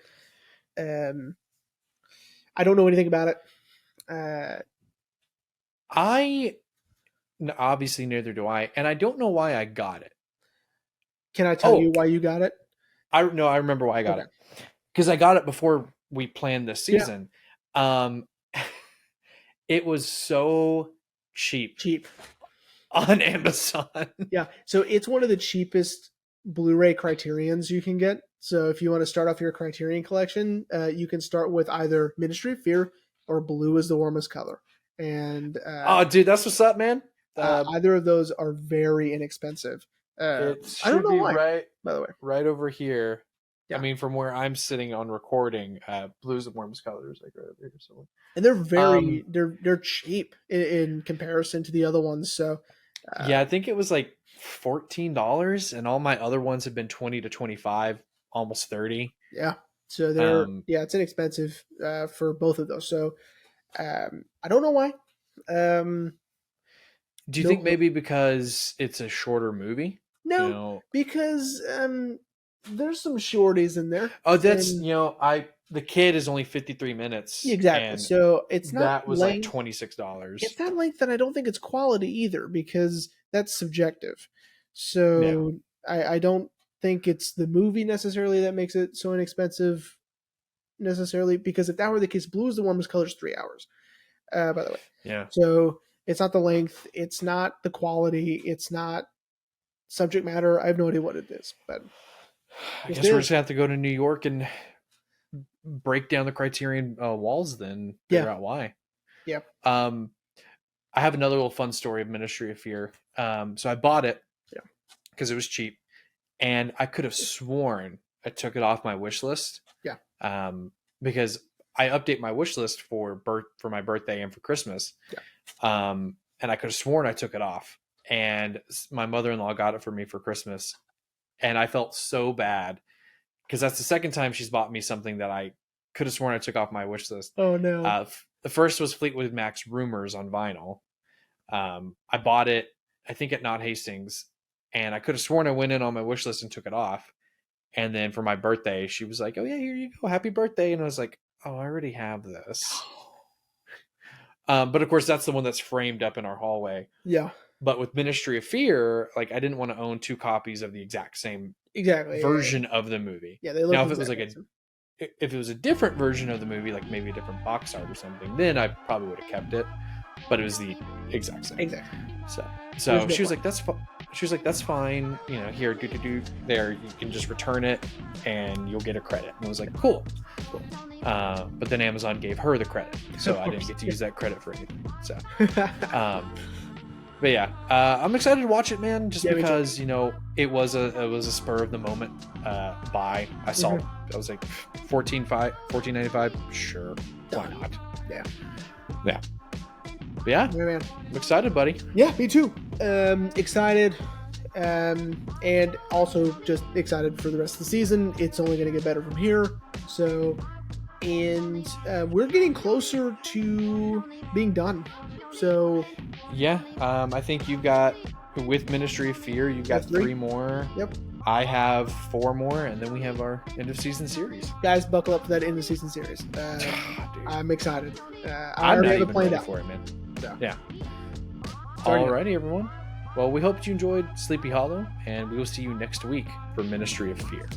I don't know anything about it. Obviously neither do I, and I don't know why I got it. Can I tell you why you got it? I remember why I got it. Because I got it before we planned this season. Yeah. It was so cheap on Amazon. Yeah, so it's one of the cheapest Blu-ray Criterions you can get. So if you want to start off your Criterion collection, you can start with either Ministry of Fear or Blue is the Warmest Color. And oh, dude, that's what's up, man. Either of those are very inexpensive. I don't know why. Right, by the way, right over here. Yeah. I mean, from where I'm sitting on recording, Blue is the Warmest Color is like right over here. So, and they're very they're cheap in comparison to the other ones. So yeah, I think it was like $14, and all my other ones have been $20 to $25, almost $30. Yeah, so they're it's inexpensive for both of those. So I don't know why. Do you think maybe because it's a shorter movie? No, you know? Because there's some shorties in there. Oh, that's the kid is only 53 minutes. Exactly. So it's not that was like $26. It's not length, and I don't think it's quality either, because that's subjective. So I don't think it's the movie necessarily that makes it so inexpensive necessarily, because if that were the case, Blue is the Warmest Color is 3 hours. By the way. Yeah. So it's not the length, it's not the quality, it's not subject matter. I have no idea what it is, but I guess we're just gonna have to go to New York and break down the Criterion walls, then figure out why. Yeah. I have another little fun story of Ministry of Fear. So I bought it because it was cheap, and I could have sworn I took it off my wish list. Yeah. Because I update my wish list for my birthday and for Christmas. Yeah. And I could have sworn I took it off, and my mother-in-law got it for me for Christmas. And I felt so bad because that's the second time she's bought me something that I could have sworn I took off my wish list. Oh no. The first was Fleetwood Mac's Rumors on vinyl. I bought it, I think at Not Hastings, and I could have sworn I went in on my wish list and took it off. And then for my birthday, she was like, oh yeah, here you go. Happy birthday. And I was like, oh, I already have this. But of course that's the one that's framed up in our hallway. Yeah. But with Ministry of Fear, like I didn't want to own 2 copies of the exact same version of the movie. Yeah, they look now if it was like if it was a different version of the movie, like maybe a different box art or something, then I probably would have kept it. But it was the exact same. Exactly. So she was like, "That's she was like, "That's fine. You know, here, there. You can just return it, and you'll get a credit." And I was like, "Cool." But then Amazon gave her the credit, so I didn't get to use that credit for anything. So. But yeah, I'm excited to watch it, man. Just because it was a spur of the moment buy. I saw it. I was like $14.95. Sure, why not? Yeah. But yeah, man. I'm excited, buddy. Yeah, me too. Excited, and also just excited for the rest of the season. It's only going to get better from here. So, and we're getting closer to being done. So yeah, I think you've got, with Ministry of Fear, you've got 3 more. Yep. I have 4 more, and then we have our end of season series. Guys, buckle up for that end of season series. I'm excited. I I'm already not have it even planned ready out for it, man. So. Yeah. Alrighty, everyone. Well, we hope you enjoyed Sleepy Hollow, and we will see you next week for Ministry of Fear.